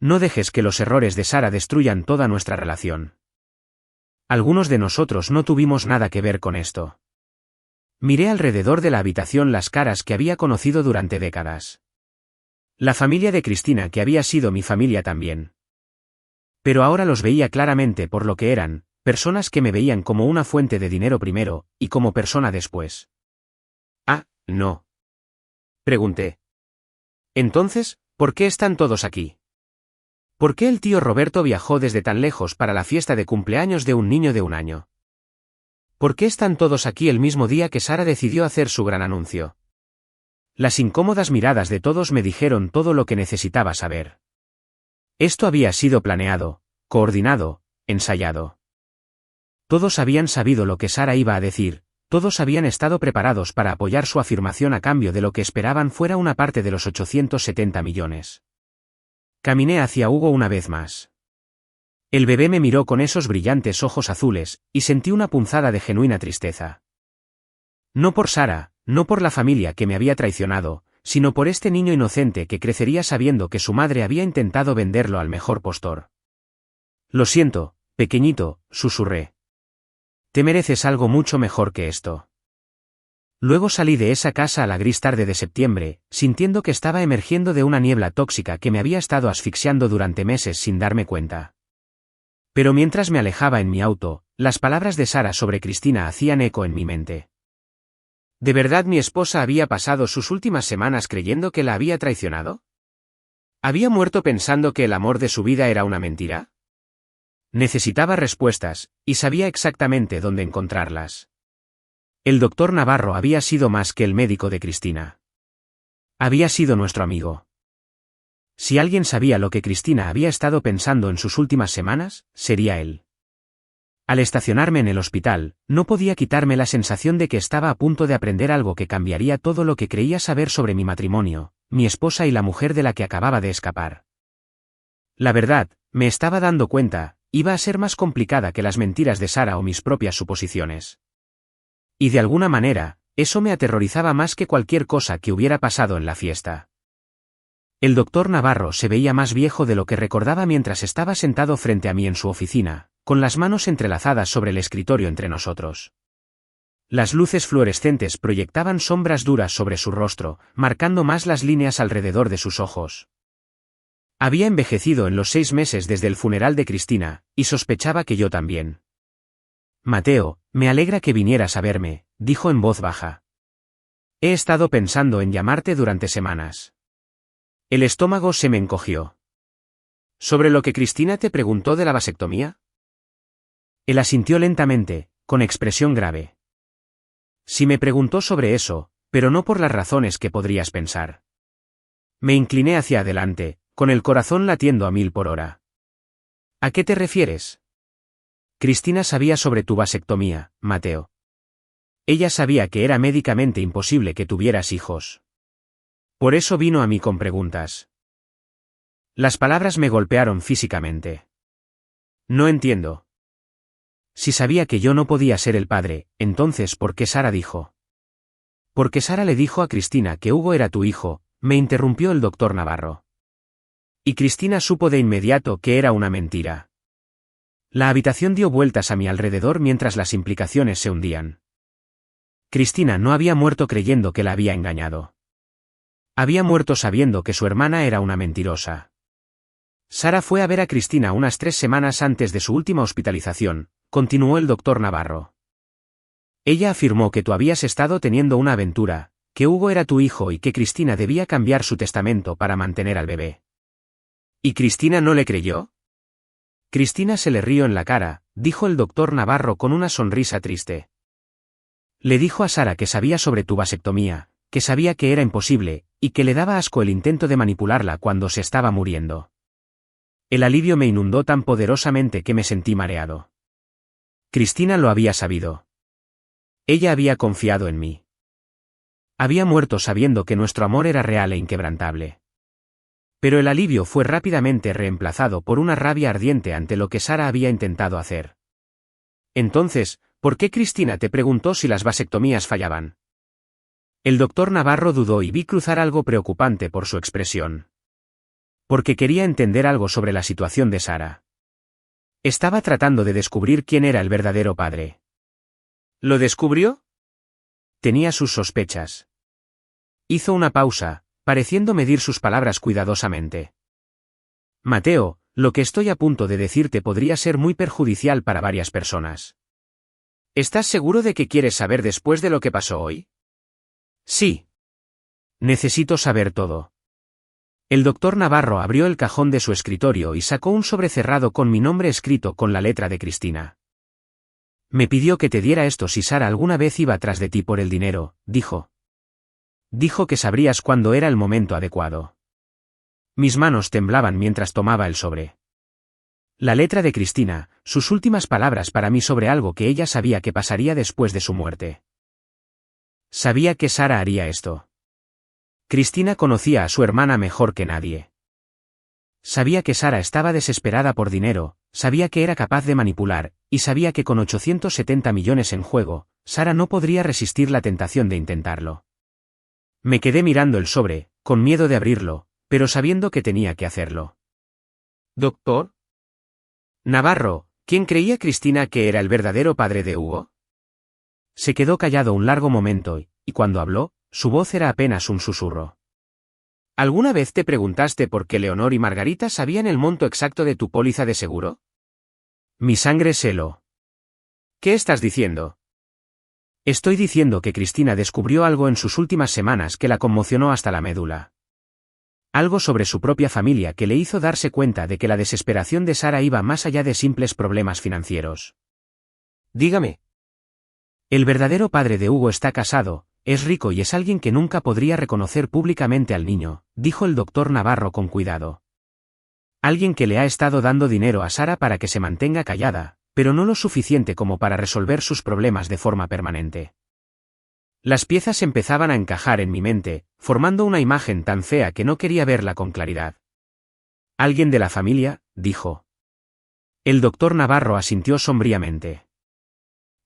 No dejes que los errores de Sara destruyan toda nuestra relación. Algunos de nosotros no tuvimos nada que ver con esto. Miré alrededor de la habitación las caras que había conocido durante décadas. La familia de Cristina que había sido mi familia también. Pero ahora los veía claramente por lo que eran, personas que me veían como una fuente de dinero primero, y como persona después. Ah, no. Pregunté. Entonces, ¿por qué están todos aquí? ¿Por qué el tío Roberto viajó desde tan lejos para la fiesta de cumpleaños de un niño de 1 año? ¿Por qué están todos aquí el mismo día que Sara decidió hacer su gran anuncio? Las incómodas miradas de todos me dijeron todo lo que necesitaba saber. Esto había sido planeado, coordinado, ensayado. Todos habían sabido lo que Sara iba a decir, todos habían estado preparados para apoyar su afirmación a cambio de lo que esperaban fuera una parte de los 870 millones. Caminé hacia Hugo una vez más. El bebé me miró con esos brillantes ojos azules, y sentí una punzada de genuina tristeza. No por Sara, no por la familia que me había traicionado, sino por este niño inocente que crecería sabiendo que su madre había intentado venderlo al mejor postor. Lo siento, pequeñito, susurré. Te mereces algo mucho mejor que esto. Luego salí de esa casa a la gris tarde de septiembre, sintiendo que estaba emergiendo de una niebla tóxica que me había estado asfixiando durante meses sin darme cuenta. Pero mientras me alejaba en mi auto, las palabras de Sara sobre Cristina hacían eco en mi mente. ¿De verdad mi esposa había pasado sus últimas semanas creyendo que la había traicionado? ¿Había muerto pensando que el amor de su vida era una mentira? Necesitaba respuestas, y sabía exactamente dónde encontrarlas. El doctor Navarro había sido más que el médico de Cristina. Había sido nuestro amigo. Si alguien sabía lo que Cristina había estado pensando en sus últimas semanas, sería él. Al estacionarme en el hospital, no podía quitarme la sensación de que estaba a punto de aprender algo que cambiaría todo lo que creía saber sobre mi matrimonio, mi esposa y la mujer de la que acababa de escapar. La verdad, me estaba dando cuenta, iba a ser más complicada que las mentiras de Sara o mis propias suposiciones. Y de alguna manera, eso me aterrorizaba más que cualquier cosa que hubiera pasado en la fiesta. El doctor Navarro se veía más viejo de lo que recordaba mientras estaba sentado frente a mí en su oficina, con las manos entrelazadas sobre el escritorio entre nosotros. Las luces fluorescentes proyectaban sombras duras sobre su rostro, marcando más las líneas alrededor de sus ojos. Había envejecido en los 6 meses desde el funeral de Cristina, y sospechaba que yo también. Mateo, me alegra que vinieras a verme, dijo en voz baja. He estado pensando en llamarte durante semanas. El estómago se me encogió. ¿Sobre lo que Cristina te preguntó de la vasectomía? Él asintió lentamente, con expresión grave. Sí me preguntó sobre eso, pero no por las razones que podrías pensar. Me incliné hacia adelante, con el corazón latiendo a 1000 por hora. ¿A qué te refieres? Cristina sabía sobre tu vasectomía, Mateo. Ella sabía que era médicamente imposible que tuvieras hijos. Por eso vino a mí con preguntas. Las palabras me golpearon físicamente. No entiendo. Si sabía que yo no podía ser el padre, entonces ¿por qué Sara dijo? Porque Sara le dijo a Cristina que Hugo era tu hijo, me interrumpió el doctor Navarro. Y Cristina supo de inmediato que era una mentira. La habitación dio vueltas a mi alrededor mientras las implicaciones se hundían. Cristina no había muerto creyendo que la había engañado. Había muerto sabiendo que su hermana era una mentirosa. Sara fue a ver a Cristina unas 3 semanas antes de su última hospitalización, continuó el doctor Navarro. Ella afirmó que tú habías estado teniendo una aventura, que Hugo era tu hijo y que Cristina debía cambiar su testamento para mantener al bebé. ¿Y Cristina no le creyó? Cristina se le rió en la cara, dijo el doctor Navarro con una sonrisa triste. Le dijo a Sara que sabía sobre tu vasectomía, que sabía que era imposible, y que le daba asco el intento de manipularla cuando se estaba muriendo. El alivio me inundó tan poderosamente que me sentí mareado. Cristina lo había sabido. Ella había confiado en mí. Había muerto sabiendo que nuestro amor era real e inquebrantable. Pero el alivio fue rápidamente reemplazado por una rabia ardiente ante lo que Sara había intentado hacer. Entonces, ¿por qué Cristina te preguntó si las vasectomías fallaban? El doctor Navarro dudó y vi cruzar algo preocupante por su expresión. Porque quería entender algo sobre la situación de Sara. Estaba tratando de descubrir quién era el verdadero padre. ¿Lo descubrió? Tenía sus sospechas. Hizo una pausa, pareciendo medir sus palabras cuidadosamente. Mateo, lo que estoy a punto de decirte podría ser muy perjudicial para varias personas. ¿Estás seguro de que quieres saber después de lo que pasó hoy? Sí. Necesito saber todo. El doctor Navarro abrió el cajón de su escritorio y sacó un sobre cerrado con mi nombre escrito con la letra de Cristina. Me pidió que te diera esto si Sara alguna vez iba tras de ti por el dinero, dijo. Dijo que sabrías cuándo era el momento adecuado. Mis manos temblaban mientras tomaba el sobre. La letra de Cristina, sus últimas palabras para mí sobre algo que ella sabía que pasaría después de su muerte. Sabía que Sara haría esto. Cristina conocía a su hermana mejor que nadie. Sabía que Sara estaba desesperada por dinero, sabía que era capaz de manipular, y sabía que con 870 millones en juego, Sara no podría resistir la tentación de intentarlo. Me quedé mirando el sobre, con miedo de abrirlo, pero sabiendo que tenía que hacerlo. ¿Doctor Navarro, quién creía Cristina que era el verdadero padre de Hugo? Se quedó callado un largo momento y cuando habló, su voz era apenas un susurro. ¿Alguna vez te preguntaste por qué Leonor y Margarita sabían el monto exacto de tu póliza de seguro? Mi sangre se heló. ¿Qué estás diciendo? Estoy diciendo que Cristina descubrió algo en sus últimas semanas que la conmocionó hasta la médula. Algo sobre su propia familia que le hizo darse cuenta de que la desesperación de Sara iba más allá de simples problemas financieros. Dígame. El verdadero padre de Hugo está casado, es rico y es alguien que nunca podría reconocer públicamente al niño, dijo el doctor Navarro con cuidado. Alguien que le ha estado dando dinero a Sara para que se mantenga callada, pero no lo suficiente como para resolver sus problemas de forma permanente. Las piezas empezaban a encajar en mi mente, formando una imagen tan fea que no quería verla con claridad. ¿Alguien de la familia?, dijo. El doctor Navarro asintió sombríamente.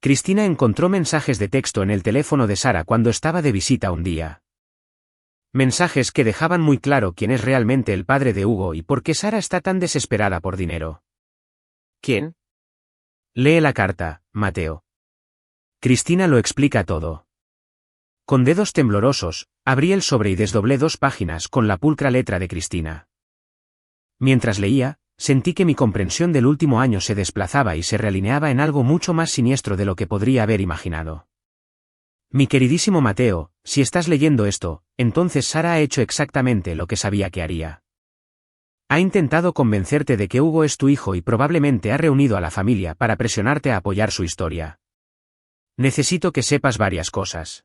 Cristina encontró mensajes de texto en el teléfono de Sara cuando estaba de visita un día. Mensajes que dejaban muy claro quién es realmente el padre de Hugo y por qué Sara está tan desesperada por dinero. ¿Quién? Lee la carta, Mateo. Cristina lo explica todo. Con dedos temblorosos, abrí el sobre y desdoblé 2 páginas con la pulcra letra de Cristina. Mientras leía, sentí que mi comprensión del último año se desplazaba y se realineaba en algo mucho más siniestro de lo que podría haber imaginado. Mi queridísimo Mateo, si estás leyendo esto, entonces Sara ha hecho exactamente lo que sabía que haría. Ha intentado convencerte de que Hugo es tu hijo y probablemente ha reunido a la familia para presionarte a apoyar su historia. Necesito que sepas varias cosas.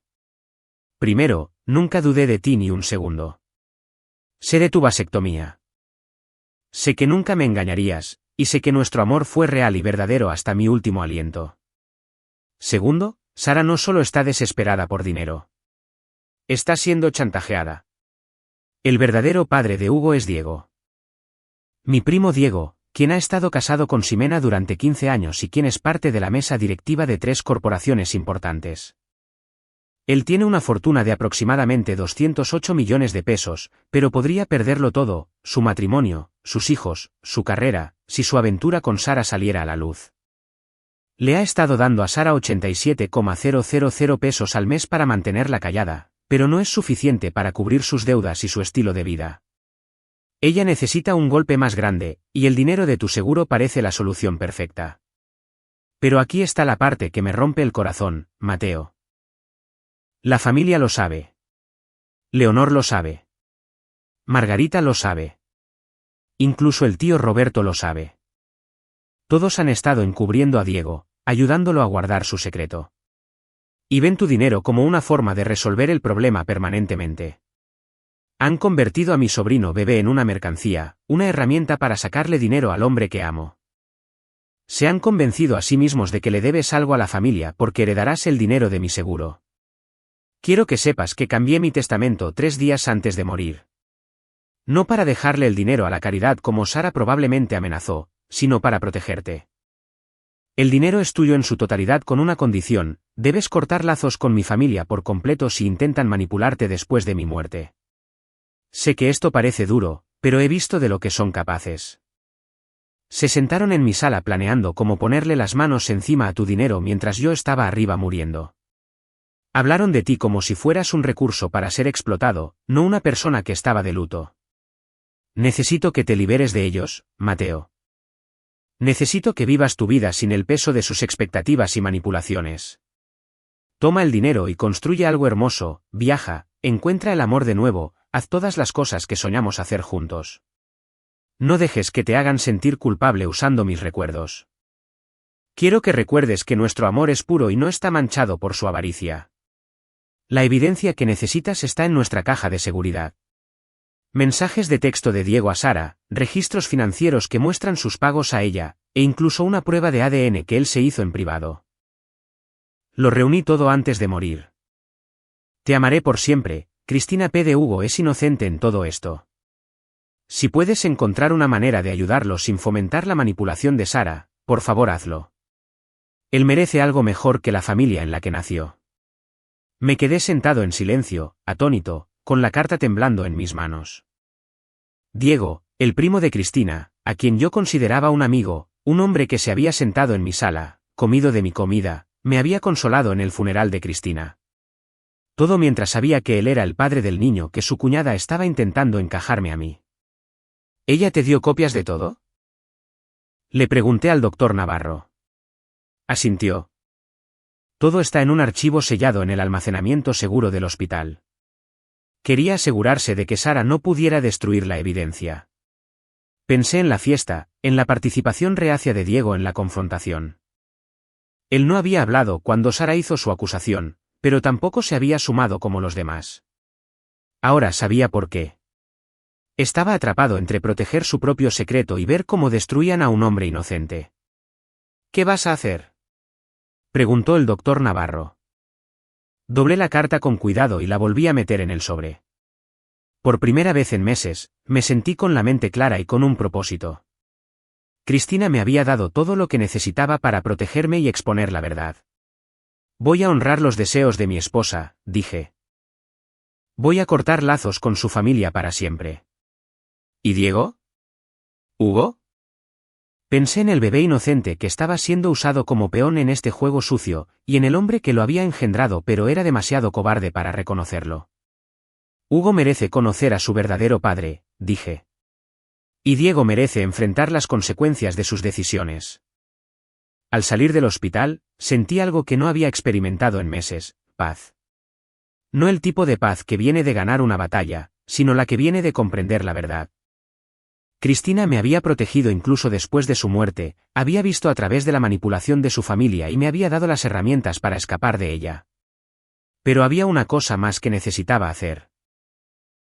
Primero, nunca dudé de ti ni un segundo. Sé de tu vasectomía. Sé que nunca me engañarías, y sé que nuestro amor fue real y verdadero hasta mi último aliento. Segundo, Sara no solo está desesperada por dinero. Está siendo chantajeada. El verdadero padre de Hugo es Diego. Mi primo Diego, quien ha estado casado con Ximena durante 15 años y quien es parte de la mesa directiva de 3 corporaciones importantes. Él tiene una fortuna de aproximadamente 208 millones de pesos, pero podría perderlo todo, su matrimonio, sus hijos, su carrera, si su aventura con Sara saliera a la luz. Le ha estado dando a Sara 87,000 pesos al mes para mantenerla callada, pero no es suficiente para cubrir sus deudas y su estilo de vida. Ella necesita un golpe más grande, y el dinero de tu seguro parece la solución perfecta. Pero aquí está la parte que me rompe el corazón, Mateo. La familia lo sabe. Leonor lo sabe. Margarita lo sabe. Incluso el tío Roberto lo sabe. Todos han estado encubriendo a Diego, ayudándolo a guardar su secreto. Y ven tu dinero como una forma de resolver el problema permanentemente. Han convertido a mi sobrino bebé en una mercancía, una herramienta para sacarle dinero al hombre que amo. Se han convencido a sí mismos de que le debes algo a la familia porque heredarás el dinero de mi seguro. Quiero que sepas que cambié mi testamento 3 días antes de morir. No para dejarle el dinero a la caridad como Sara probablemente amenazó, sino para protegerte. El dinero es tuyo en su totalidad con una condición: debes cortar lazos con mi familia por completo si intentan manipularte después de mi muerte. Sé que esto parece duro, pero he visto de lo que son capaces. Se sentaron en mi sala planeando cómo ponerle las manos encima a tu dinero mientras yo estaba arriba muriendo. Hablaron de ti como si fueras un recurso para ser explotado, no una persona que estaba de luto. Necesito que te liberes de ellos, Mateo. Necesito que vivas tu vida sin el peso de sus expectativas y manipulaciones. Toma el dinero y construye algo hermoso, viaja, encuentra el amor de nuevo, haz todas las cosas que soñamos hacer juntos. No dejes que te hagan sentir culpable usando mis recuerdos. Quiero que recuerdes que nuestro amor es puro y no está manchado por su avaricia. La evidencia que necesitas está en nuestra caja de seguridad. Mensajes de texto de Diego a Sara, registros financieros que muestran sus pagos a ella, e incluso una prueba de ADN que él se hizo en privado. Lo reuní todo antes de morir. Te amaré por siempre, Cristina P. de Hugo es inocente en todo esto. Si puedes encontrar una manera de ayudarlo sin fomentar la manipulación de Sara, por favor hazlo. Él merece algo mejor que la familia en la que nació. Me quedé sentado en silencio, atónito, con la carta temblando en mis manos. Diego, el primo de Cristina, a quien yo consideraba un amigo, un hombre que se había sentado en mi sala, comido de mi comida, me había consolado en el funeral de Cristina. Todo mientras sabía que él era el padre del niño que su cuñada estaba intentando encajarme a mí. ¿Ella te dio copias de todo? Le pregunté al doctor Navarro. Asintió. Todo está en un archivo sellado en el almacenamiento seguro del hospital. Quería asegurarse de que Sara no pudiera destruir la evidencia. Pensé en la fiesta, en la participación reacia de Diego en la confrontación. Él no había hablado cuando Sara hizo su acusación, pero tampoco se había sumado como los demás. Ahora sabía por qué. Estaba atrapado entre proteger su propio secreto y ver cómo destruían a un hombre inocente. ¿Qué vas a hacer?, preguntó el doctor Navarro. Doblé la carta con cuidado y la volví a meter en el sobre. Por primera vez en meses, me sentí con la mente clara y con un propósito. Cristina me había dado todo lo que necesitaba para protegerme y exponer la verdad. Voy a honrar los deseos de mi esposa, dije. Voy a cortar lazos con su familia para siempre. ¿Y Diego? ¿Hugo? Pensé en el bebé inocente que estaba siendo usado como peón en este juego sucio, y en el hombre que lo había engendrado pero era demasiado cobarde para reconocerlo. Hugo merece conocer a su verdadero padre, dije. Y Diego merece enfrentar las consecuencias de sus decisiones. Al salir del hospital, sentí algo que no había experimentado en meses: paz. No el tipo de paz que viene de ganar una batalla, sino la que viene de comprender la verdad. Cristina me había protegido incluso después de su muerte, había visto a través de la manipulación de su familia y me había dado las herramientas para escapar de ella. Pero había una cosa más que necesitaba hacer.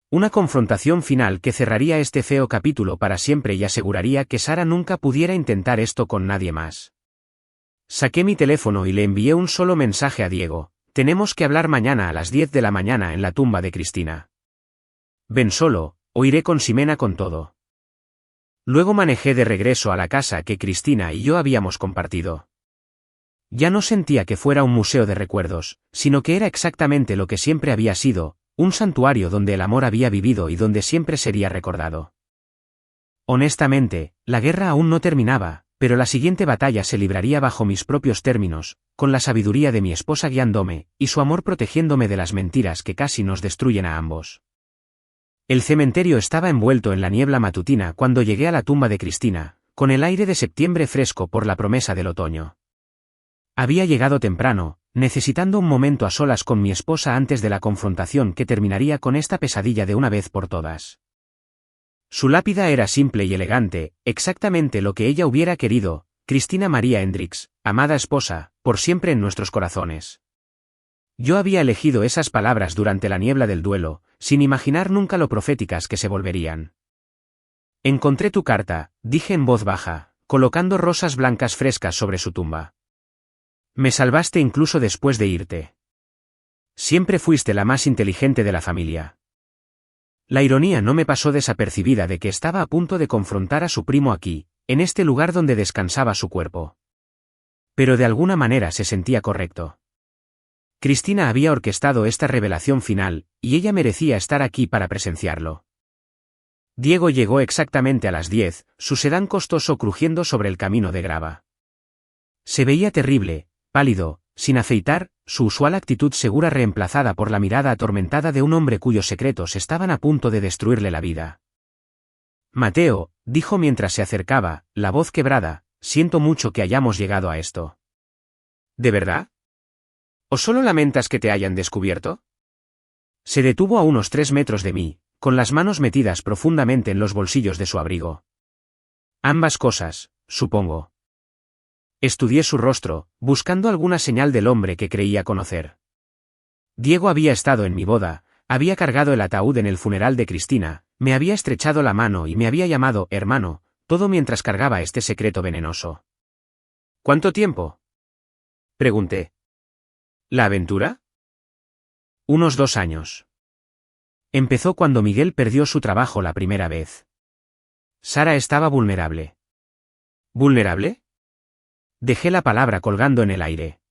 Una confrontación final que cerraría este feo capítulo para siempre y aseguraría que Sara nunca pudiera intentar esto con nadie más. Saqué mi teléfono y le envié un solo mensaje a Diego: tenemos que hablar mañana a las 10 de la mañana en la tumba de Cristina. Ven solo, o iré con Ximena con todo. Luego manejé de regreso a la casa que Cristina y yo habíamos compartido. Ya no sentía que fuera un museo de recuerdos, sino que era exactamente lo que siempre había sido, un santuario donde el amor había vivido y donde siempre sería recordado. Honestamente, la guerra aún no terminaba, pero la siguiente batalla se libraría bajo mis propios términos, con la sabiduría de mi esposa guiándome, y su amor protegiéndome de las mentiras que casi nos destruyen a ambos. El cementerio estaba envuelto en la niebla matutina cuando llegué a la tumba de Cristina, con el aire de septiembre fresco por la promesa del otoño. Había llegado temprano, necesitando un momento a solas con mi esposa antes de la confrontación que terminaría con esta pesadilla de una vez por todas. Su lápida era simple y elegante, exactamente lo que ella hubiera querido: Cristina María Hendricks, amada esposa, por siempre en nuestros corazones. Yo había elegido esas palabras durante la niebla del duelo, sin imaginar nunca lo proféticas que se volverían. Encontré tu carta, dije en voz baja, colocando rosas blancas frescas sobre su tumba. Me salvaste incluso después de irte. Siempre fuiste la más inteligente de la familia. La ironía no me pasó desapercibida de que estaba a punto de confrontar a su primo aquí, en este lugar donde descansaba su cuerpo. Pero de alguna manera se sentía correcto. Cristina había orquestado esta revelación final, y ella merecía estar aquí para presenciarlo. Diego llegó exactamente a las 10, su sedán costoso crujiendo sobre el camino de grava. Se veía terrible, pálido, sin afeitar, su usual actitud segura reemplazada por la mirada atormentada de un hombre cuyos secretos estaban a punto de destruirle la vida. Mateo, dijo mientras se acercaba, la voz quebrada, siento mucho que hayamos llegado a esto. ¿De verdad? ¿O solo lamentas que te hayan descubierto? Se detuvo a unos 3 metros de mí, con las manos metidas profundamente en los bolsillos de su abrigo. Ambas cosas, supongo. Estudié su rostro, buscando alguna señal del hombre que creía conocer. Diego había estado en mi boda, había cargado el ataúd en el funeral de Cristina, me había estrechado la mano y me había llamado hermano, todo mientras cargaba este secreto venenoso. ¿Cuánto tiempo?, pregunté. ¿La aventura? Unos 2 años. Empezó cuando Miguel perdió su trabajo la primera vez. Sara estaba vulnerable. ¿Vulnerable? Dejé la palabra colgando en el aire.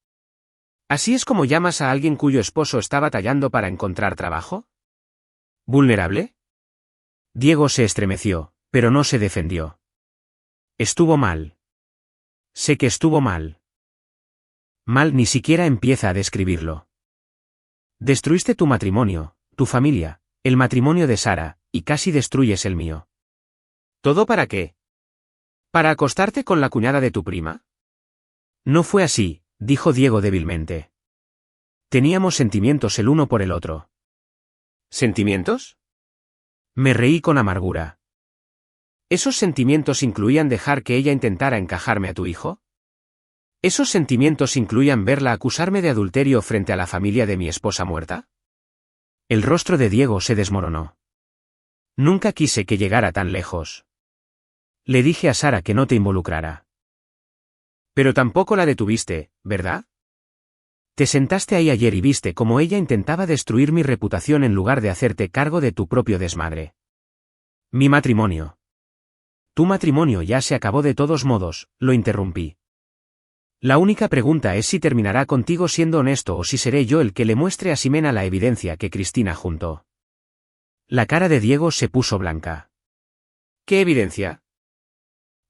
¿Así es como llamas a alguien cuyo esposo está batallando para encontrar trabajo? ¿Vulnerable? Diego se estremeció, pero no se defendió. Estuvo mal. Sé que estuvo mal. Mal ni siquiera empieza a describirlo. Destruiste tu matrimonio, tu familia, el matrimonio de Sara, y casi destruyes el mío. ¿Todo para qué? ¿Para acostarte con la cuñada de tu prima? No fue así, dijo Diego débilmente. Teníamos sentimientos el uno por el otro. ¿Sentimientos? Me reí con amargura. ¿Esos sentimientos incluían dejar que ella intentara encajarme a tu hijo? ¿Esos sentimientos incluían verla acusarme de adulterio frente a la familia de mi esposa muerta? El rostro de Diego se desmoronó. Nunca quise que llegara tan lejos. Le dije a Sara que no te involucrara. Pero tampoco la detuviste, ¿verdad? Te sentaste ahí ayer y viste cómo ella intentaba destruir mi reputación en lugar de hacerte cargo de tu propio desmadre. Mi matrimonio. Tu matrimonio ya se acabó de todos modos, lo interrumpí. La única pregunta es si terminará contigo siendo honesto o si seré yo el que le muestre a Ximena la evidencia que Cristina juntó. La cara de Diego se puso blanca. ¿Qué evidencia?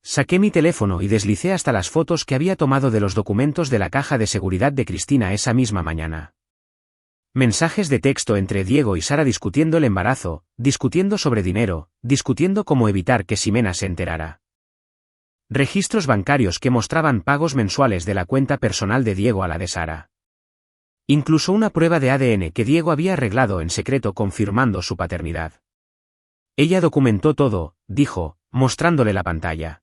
Saqué mi teléfono y deslicé hasta las fotos que había tomado de los documentos de la caja de seguridad de Cristina esa misma mañana. Mensajes de texto entre Diego y Sara discutiendo el embarazo, discutiendo sobre dinero, discutiendo cómo evitar que Ximena se enterara. Registros bancarios que mostraban pagos mensuales de la cuenta personal de Diego a la de Sara. Incluso una prueba de ADN que Diego había arreglado en secreto confirmando su paternidad. Ella documentó todo, dijo, mostrándole la pantalla.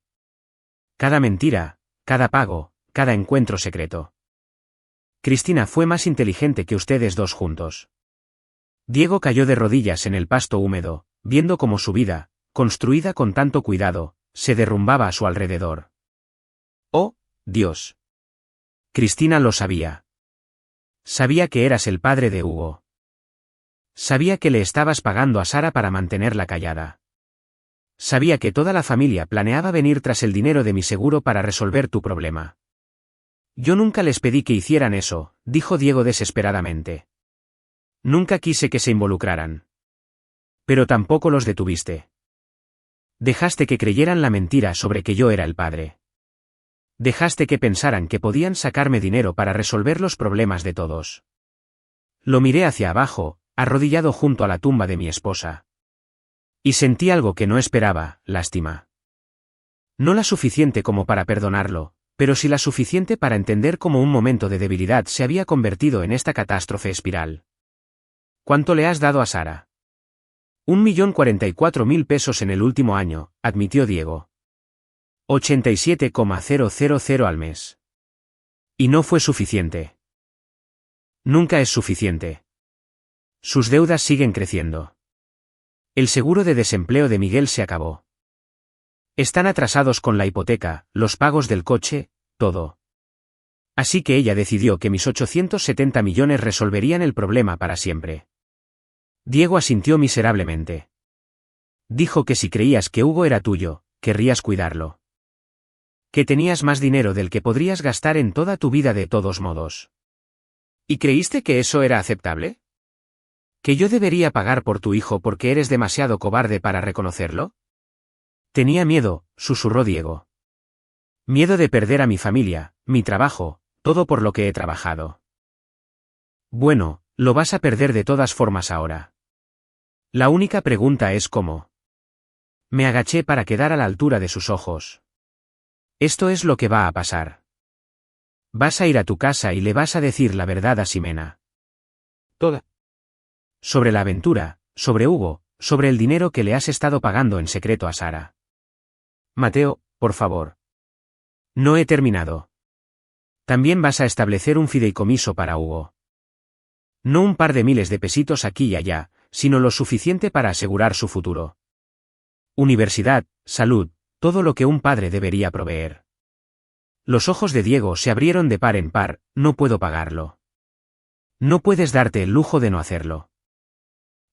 Cada mentira, cada pago, cada encuentro secreto. Cristina fue más inteligente que ustedes dos juntos. Diego cayó de rodillas en el pasto húmedo, viendo cómo su vida, construida con tanto cuidado, se derrumbaba a su alrededor. ¡Oh, Dios! Cristina lo sabía. Sabía que eras el padre de Hugo. Sabía que le estabas pagando a Sara para mantenerla callada. Sabía que toda la familia planeaba venir tras el dinero de mi seguro para resolver tu problema. Yo nunca les pedí que hicieran eso, dijo Diego desesperadamente. Nunca quise que se involucraran. Pero tampoco los detuviste. Dejaste que creyeran la mentira sobre que yo era el padre. Dejaste que pensaran que podían sacarme dinero para resolver los problemas de todos. Lo miré hacia abajo, arrodillado junto a la tumba de mi esposa. Y sentí algo que no esperaba, lástima. No la suficiente como para perdonarlo, pero sí la suficiente para entender cómo un momento de debilidad se había convertido en esta catástrofe espiral. ¿Cuánto le has dado a Sara? 1.044.000 pesos en el último año, admitió Diego. 87,000 al mes. Y no fue suficiente. Nunca es suficiente. Sus deudas siguen creciendo. El seguro de desempleo de Miguel se acabó. Están atrasados con la hipoteca, los pagos del coche, todo. Así que ella decidió que mis 870 millones resolverían el problema para siempre. Diego asintió miserablemente. Dijo que si creías que Hugo era tuyo, querrías cuidarlo. Que tenías más dinero del que podrías gastar en toda tu vida de todos modos. ¿Y creíste que eso era aceptable? ¿Que yo debería pagar por tu hijo porque eres demasiado cobarde para reconocerlo? Tenía miedo, susurró Diego. Miedo de perder a mi familia, mi trabajo, todo por lo que he trabajado. Bueno, lo vas a perder de todas formas ahora. La única pregunta es cómo. Me agaché para quedar a la altura de sus ojos. Esto es lo que va a pasar. Vas a ir a tu casa y le vas a decir la verdad a Ximena. Toda. Sobre la aventura, sobre Hugo, sobre el dinero que le has estado pagando en secreto a Sara. Mateo, por favor. No he terminado. También vas a establecer un fideicomiso para Hugo. No un par de miles de pesitos aquí y allá, sino lo suficiente para asegurar su futuro. Universidad, salud, todo lo que un padre debería proveer. Los ojos de Diego se abrieron de par en par, no puedo pagarlo. No puedes darte el lujo de no hacerlo.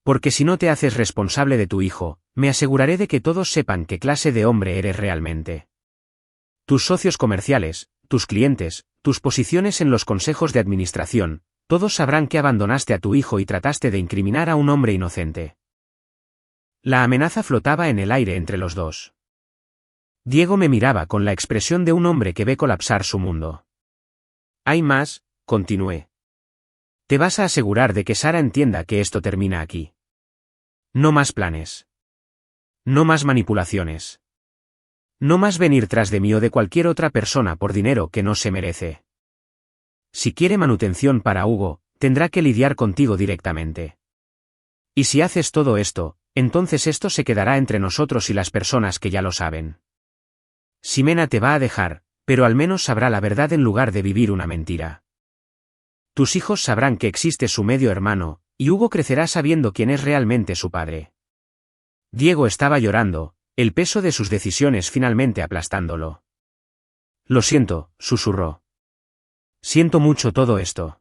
Porque si no te haces responsable de tu hijo, me aseguraré de que todos sepan qué clase de hombre eres realmente. Tus socios comerciales, tus clientes, tus posiciones en los consejos de administración, todos sabrán que abandonaste a tu hijo y trataste de incriminar a un hombre inocente. La amenaza flotaba en el aire entre los dos. Diego me miraba con la expresión de un hombre que ve colapsar su mundo. Hay más, continué. Te vas a asegurar de que Sara entienda que esto termina aquí. No más planes. No más manipulaciones. No más venir tras de mí o de cualquier otra persona por dinero que no se merece. Si quiere manutención para Hugo, tendrá que lidiar contigo directamente. Y si haces todo esto, entonces esto se quedará entre nosotros y las personas que ya lo saben. Ximena te va a dejar, pero al menos sabrá la verdad en lugar de vivir una mentira. Tus hijos sabrán que existe su medio hermano, y Hugo crecerá sabiendo quién es realmente su padre. Diego estaba llorando, el peso de sus decisiones finalmente aplastándolo. Lo siento, susurró. Siento mucho todo esto.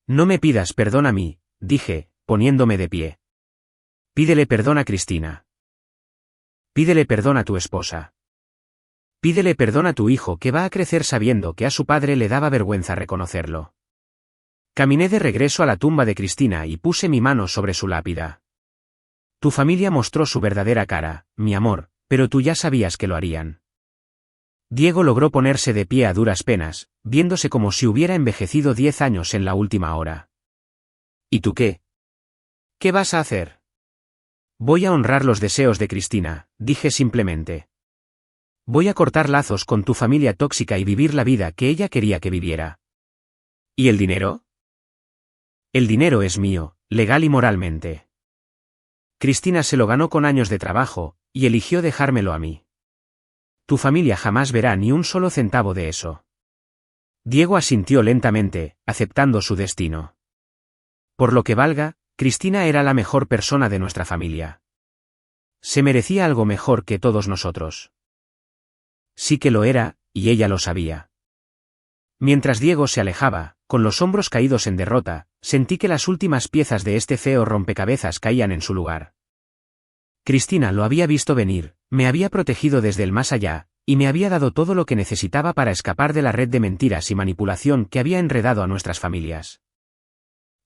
No me pidas perdón a mí, dije, poniéndome de pie. Pídele perdón a Cristina. Pídele perdón a tu esposa. Pídele perdón a tu hijo que va a crecer sabiendo que a su padre le daba vergüenza reconocerlo. Caminé de regreso a la tumba de Cristina y puse mi mano sobre su lápida. Tu familia mostró su verdadera cara, mi amor, pero tú ya sabías que lo harían. Diego logró ponerse de pie a duras penas, viéndose como si hubiera envejecido 10 años en la última hora. ¿Y tú qué? ¿Qué vas a hacer? Voy a honrar los deseos de Cristina, dije simplemente. Voy a cortar lazos con tu familia tóxica y vivir la vida que ella quería que viviera. ¿Y el dinero? El dinero es mío, legal y moralmente. Cristina se lo ganó con años de trabajo, y eligió dejármelo a mí. Tu familia jamás verá ni un solo centavo de eso. Diego asintió lentamente, aceptando su destino. Por lo que valga, Cristina era la mejor persona de nuestra familia. Se merecía algo mejor que todos nosotros. Sí que lo era, y ella lo sabía. Mientras Diego se alejaba, con los hombros caídos en derrota, sentí que las últimas piezas de este feo rompecabezas caían en su lugar. Cristina lo había visto venir, me había protegido desde el más allá, y me había dado todo lo que necesitaba para escapar de la red de mentiras y manipulación que había enredado a nuestras familias.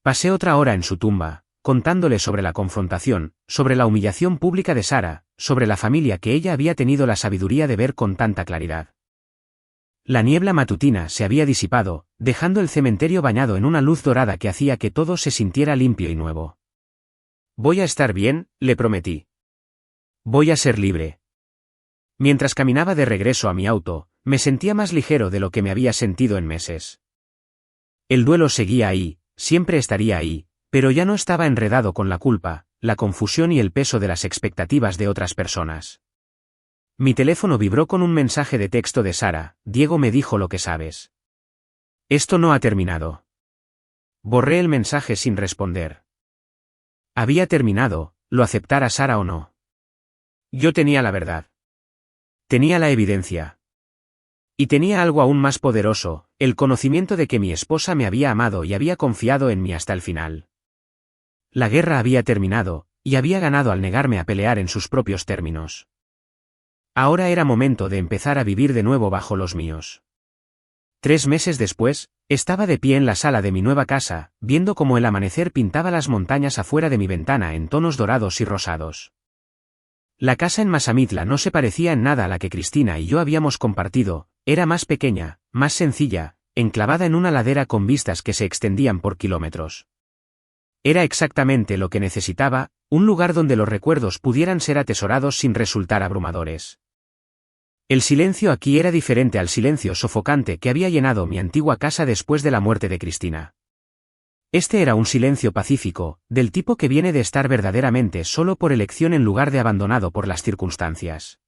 Pasé otra hora en su tumba, contándole sobre la confrontación, sobre la humillación pública de Sara, sobre la familia que ella había tenido la sabiduría de ver con tanta claridad. La niebla matutina se había disipado, dejando el cementerio bañado en una luz dorada que hacía que todo se sintiera limpio y nuevo. Voy a estar bien, le prometí. Voy a ser libre. Mientras caminaba de regreso a mi auto, me sentía más ligero de lo que me había sentido en meses. El duelo seguía ahí, siempre estaría ahí, pero ya no estaba enredado con la culpa, la confusión y el peso de las expectativas de otras personas. Mi teléfono vibró con un mensaje de texto de Sara. Diego me dijo lo que sabes. Esto no ha terminado. Borré el mensaje sin responder. Había terminado, lo aceptara Sara o no. Yo tenía la verdad. Tenía la evidencia. Y tenía algo aún más poderoso, el conocimiento de que mi esposa me había amado y había confiado en mí hasta el final. La guerra había terminado, y había ganado al negarme a pelear en sus propios términos. Ahora era momento de empezar a vivir de nuevo bajo los míos. 3 meses después, estaba de pie en la sala de mi nueva casa, viendo cómo el amanecer pintaba las montañas afuera de mi ventana en tonos dorados y rosados. La casa en Masamitla no se parecía en nada a la que Cristina y yo habíamos compartido, era más pequeña, más sencilla, enclavada en una ladera con vistas que se extendían por kilómetros. Era exactamente lo que necesitaba, un lugar donde los recuerdos pudieran ser atesorados sin resultar abrumadores. El silencio aquí era diferente al silencio sofocante que había llenado mi antigua casa después de la muerte de Cristina. Este era un silencio pacífico, del tipo que viene de estar verdaderamente solo por elección en lugar de abandonado por las circunstancias.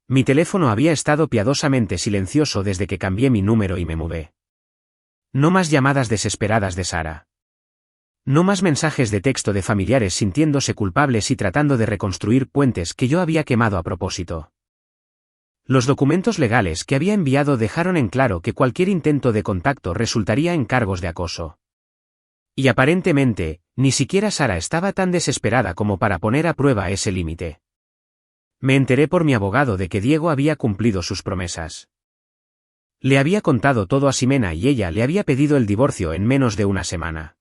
Mi teléfono había estado piadosamente silencioso desde que cambié mi número y me mudé. No más llamadas desesperadas de Sara. No más mensajes de texto de familiares sintiéndose culpables y tratando de reconstruir puentes que yo había quemado a propósito. Los documentos legales que había enviado dejaron en claro que cualquier intento de contacto resultaría en cargos de acoso. Y aparentemente, Ni siquiera Sara estaba tan desesperada como para poner a prueba ese límite. Me enteré por mi abogado de que Diego había cumplido sus promesas. Le había contado todo a Ximena y ella le había pedido el divorcio en menos de una semana.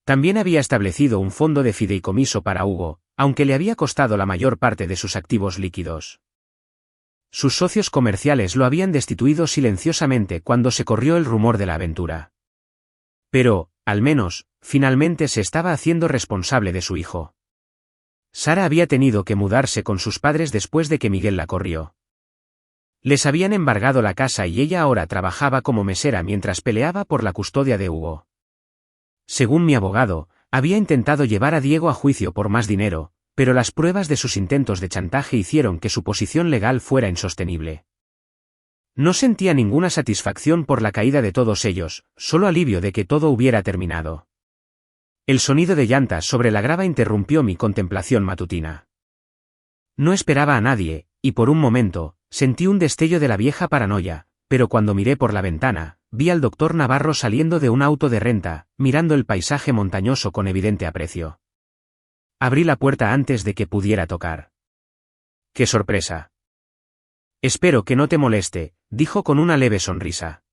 También había establecido un fondo de fideicomiso para Hugo, aunque le había costado la mayor parte de sus activos líquidos. Sus socios comerciales lo habían destituido silenciosamente cuando se corrió el rumor de la aventura. Pero, al menos, finalmente se estaba haciendo responsable de su hijo. Sara había tenido que mudarse con sus padres después de que Miguel la corrió. Les habían embargado la casa y ella ahora trabajaba como mesera mientras peleaba por la custodia de Hugo. Según mi abogado, había intentado llevar a Diego a juicio por más dinero, pero las pruebas de sus intentos de chantaje hicieron que su posición legal fuera insostenible. No sentía ninguna satisfacción por la caída de todos ellos, solo alivio de que todo hubiera terminado. El sonido de llantas sobre la grava interrumpió mi contemplación matutina. No esperaba a nadie, y por un momento, sentí un destello de la vieja paranoia, pero cuando miré por la ventana, vi al doctor Navarro saliendo de un auto de renta, mirando el paisaje montañoso con evidente aprecio. Abrí la puerta antes de que pudiera tocar. ¡Qué sorpresa! Espero que no te moleste, dijo con una leve sonrisa.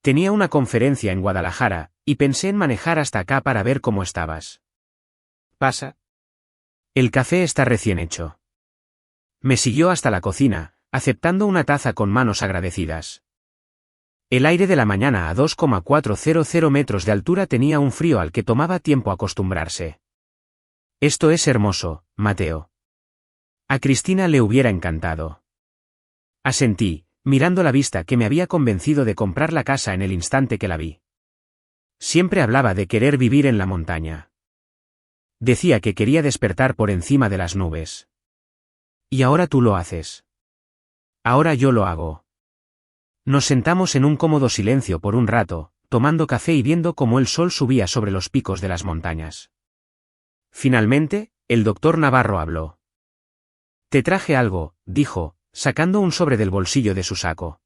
Tenía una conferencia en Guadalajara, y pensé en manejar hasta acá para ver cómo estabas. ¿Pasa? El café está recién hecho. Me siguió hasta la cocina, aceptando una taza con manos agradecidas. El aire de la mañana a 2,400 metros de altura tenía un frío al que tomaba tiempo acostumbrarse. Esto es hermoso, Mateo. A Cristina le hubiera encantado. Asentí, mirando la vista que me había convencido de comprar la casa en el instante que la vi. Siempre hablaba de querer vivir en la montaña. Decía que quería despertar por encima de las nubes. Y ahora tú lo haces. Ahora yo lo hago. Nos sentamos en un cómodo silencio por un rato, tomando café y viendo cómo el sol subía sobre los picos de las montañas. Finalmente, el doctor Navarro habló. Te traje algo, dijo, sacando un sobre del bolsillo de su saco.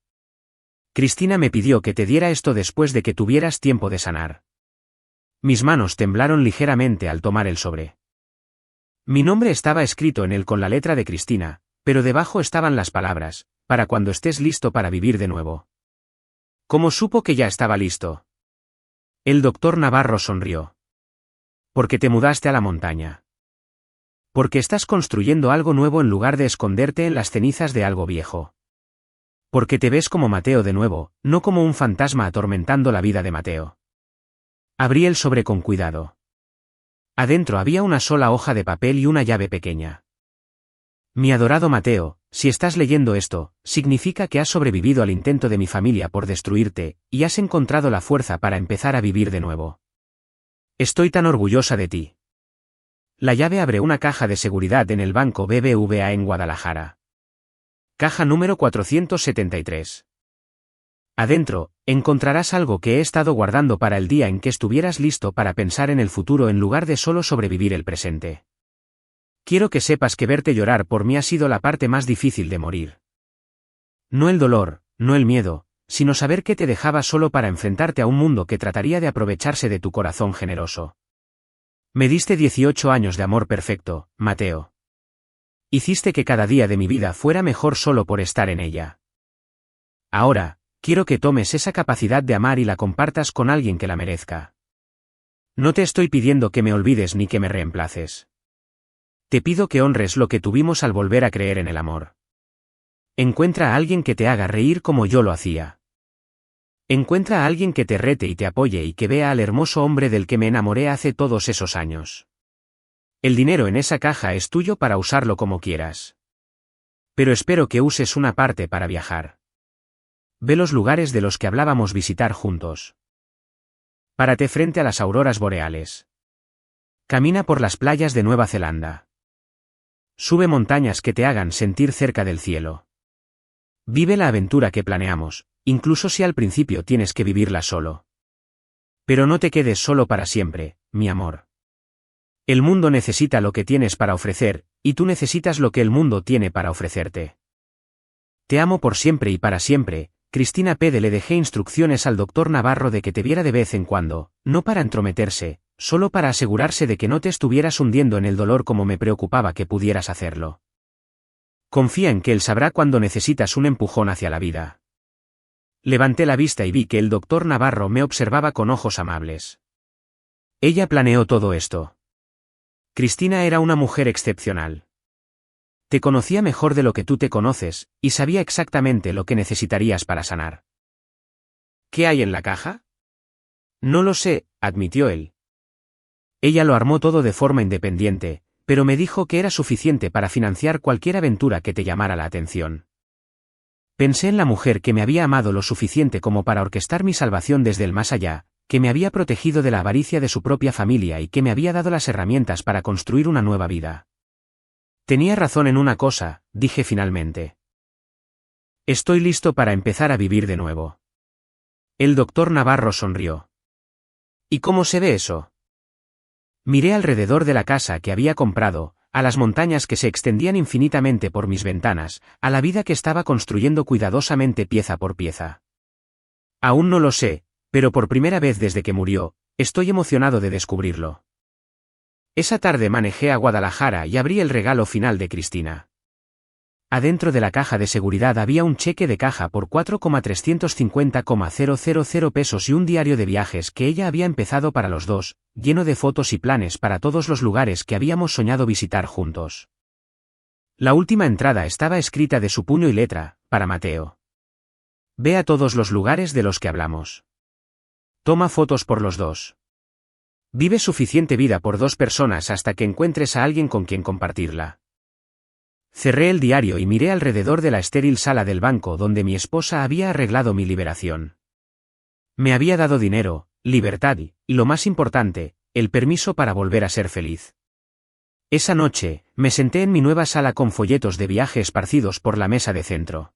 Cristina me pidió que te diera esto después de que tuvieras tiempo de sanar. Mis manos temblaron ligeramente al tomar el sobre. Mi nombre estaba escrito en él con la letra de Cristina, pero debajo estaban las palabras, para cuando estés listo para vivir de nuevo. ¿Cómo supo que ya estaba listo? El doctor Navarro sonrió. Porque te mudaste a la montaña. Porque estás construyendo algo nuevo en lugar de esconderte en las cenizas de algo viejo. Porque te ves como Mateo de nuevo, no como un fantasma atormentando la vida de Mateo. Abrí el sobre con cuidado. Adentro había una sola hoja de papel y una llave pequeña. Mi adorado Mateo, si estás leyendo esto, significa que has sobrevivido al intento de mi familia por destruirte, y has encontrado la fuerza para empezar a vivir de nuevo. Estoy tan orgullosa de ti. La llave abre una caja de seguridad en el Banco BBVA en Guadalajara. Caja número 473. Adentro, encontrarás algo que he estado guardando para el día en que estuvieras listo para pensar en el futuro en lugar de solo sobrevivir el presente. Quiero que sepas que verte llorar por mí ha sido la parte más difícil de morir. No el dolor, no el miedo, sino saber que te dejaba solo para enfrentarte a un mundo que trataría de aprovecharse de tu corazón generoso. Me diste 18 años de amor perfecto, Mateo. Hiciste que cada día de mi vida fuera mejor solo por estar en ella. Ahora, quiero que tomes esa capacidad de amar y la compartas con alguien que la merezca. No te estoy pidiendo que me olvides ni que me reemplaces. Te pido que honres lo que tuvimos al volver a creer en el amor. Encuentra a alguien que te haga reír como yo lo hacía. Encuentra a alguien que te rete y te apoye y que vea al hermoso hombre del que me enamoré hace todos esos años. El dinero en esa caja es tuyo para usarlo como quieras. Pero espero que uses una parte para viajar. Ve los lugares de los que hablábamos visitar juntos. Párate frente a las auroras boreales. Camina por las playas de Nueva Zelanda. Sube montañas que te hagan sentir cerca del cielo. Vive la aventura que planeamos, incluso si al principio tienes que vivirla solo. Pero no te quedes solo para siempre, mi amor. El mundo necesita lo que tienes para ofrecer, y tú necesitas lo que el mundo tiene para ofrecerte. Te amo por siempre y para siempre, Cristina Pede. Le dejé instrucciones al doctor Navarro de que te viera de vez en cuando, no para entrometerse, solo para asegurarse de que no te estuvieras hundiendo en el dolor como me preocupaba que pudieras hacerlo. Confía en que él sabrá cuando necesitas un empujón hacia la vida. Levanté la vista y vi que el doctor Navarro me observaba con ojos amables. Ella planeó todo esto. Cristina era una mujer excepcional. Te conocía mejor de lo que tú te conoces, y sabía exactamente lo que necesitarías para sanar. ¿Qué hay en la caja? No lo sé, admitió él. Ella lo armó todo de forma independiente, pero me dijo que era suficiente para financiar cualquier aventura que te llamara la atención. Pensé en la mujer que me había amado lo suficiente como para orquestar mi salvación desde el más allá, que me había protegido de la avaricia de su propia familia y que me había dado las herramientas para construir una nueva vida. Tenía razón en una cosa, dije finalmente. Estoy listo para empezar a vivir de nuevo. El doctor Navarro sonrió. ¿Y cómo se ve eso? Miré alrededor de la casa que había comprado, a las montañas que se extendían infinitamente por mis ventanas, a la vida que estaba construyendo cuidadosamente pieza por pieza. Aún no lo sé, pero por primera vez desde que murió, estoy emocionado de descubrirlo. Esa tarde manejé a Guadalajara y abrí el regalo final de Cristina. Adentro de la caja de seguridad había un cheque de caja por 4,350,000 pesos y un diario de viajes que ella había empezado para los dos, lleno de fotos y planes para todos los lugares que habíamos soñado visitar juntos. La última entrada estaba escrita de su puño y letra, para Mateo. Ve a todos los lugares de los que hablamos. Toma fotos por los dos. Vive suficiente vida por dos personas hasta que encuentres a alguien con quien compartirla. Cerré el diario y miré alrededor de la estéril sala del banco donde mi esposa había arreglado mi liberación. Me había dado dinero, libertad y, lo más importante, el permiso para volver a ser feliz. Esa noche, me senté en mi nueva sala con folletos de viaje esparcidos por la mesa de centro.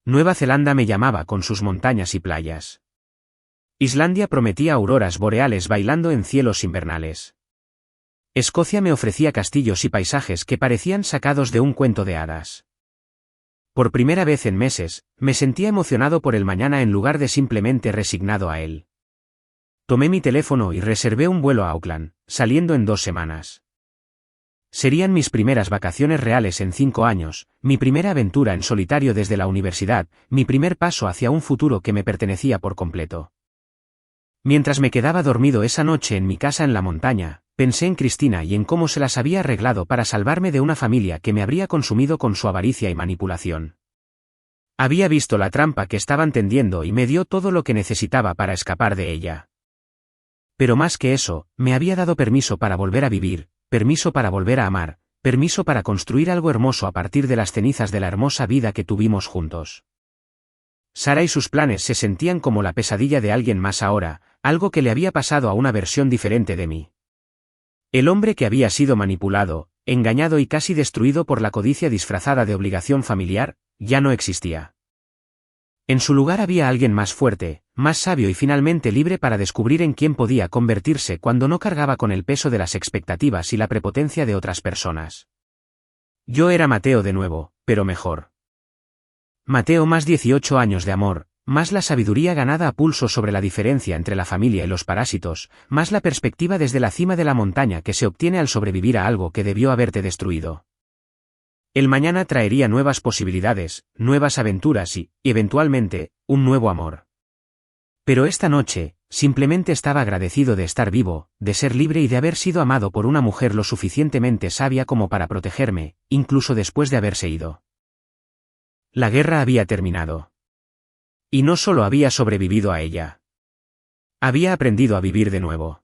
Nueva Zelanda me llamaba con sus montañas y playas. Islandia prometía auroras boreales bailando en cielos invernales. Escocia me ofrecía castillos y paisajes que parecían sacados de un cuento de hadas. Por primera vez en meses, me sentía emocionado por el mañana en lugar de simplemente resignado a él. Tomé mi teléfono y reservé un vuelo a Auckland, saliendo en 2 semanas. Serían mis primeras vacaciones reales en 5 años, mi primera aventura en solitario desde la universidad, mi primer paso hacia un futuro que me pertenecía por completo. Mientras me quedaba dormido esa noche en mi casa en la montaña, pensé en Cristina y en cómo se las había arreglado para salvarme de una familia que me habría consumido con su avaricia y manipulación. Había visto la trampa que estaban tendiendo y me dio todo lo que necesitaba para escapar de ella. Pero más que eso, me había dado permiso para volver a vivir, permiso para volver a amar, permiso para construir algo hermoso a partir de las cenizas de la hermosa vida que tuvimos juntos. Sara y sus planes se sentían como la pesadilla de alguien más ahora, algo que le había pasado a una versión diferente de mí. El hombre que había sido manipulado, engañado y casi destruido por la codicia disfrazada de obligación familiar, ya no existía. En su lugar había alguien más fuerte, más sabio y finalmente libre para descubrir en quién podía convertirse cuando no cargaba con el peso de las expectativas y la prepotencia de otras personas. Yo era Mateo de nuevo, pero mejor. Mateo más 18 años de amor, más la sabiduría ganada a pulso sobre la diferencia entre la familia y los parásitos, más la perspectiva desde la cima de la montaña que se obtiene al sobrevivir a algo que debió haberte destruido. El mañana traería nuevas posibilidades, nuevas aventuras y, eventualmente, un nuevo amor. Pero esta noche, simplemente estaba agradecido de estar vivo, de ser libre y de haber sido amado por una mujer lo suficientemente sabia como para protegerme, incluso después de haberse ido. La guerra había terminado. Y no solo había sobrevivido a ella. Había aprendido a vivir de nuevo.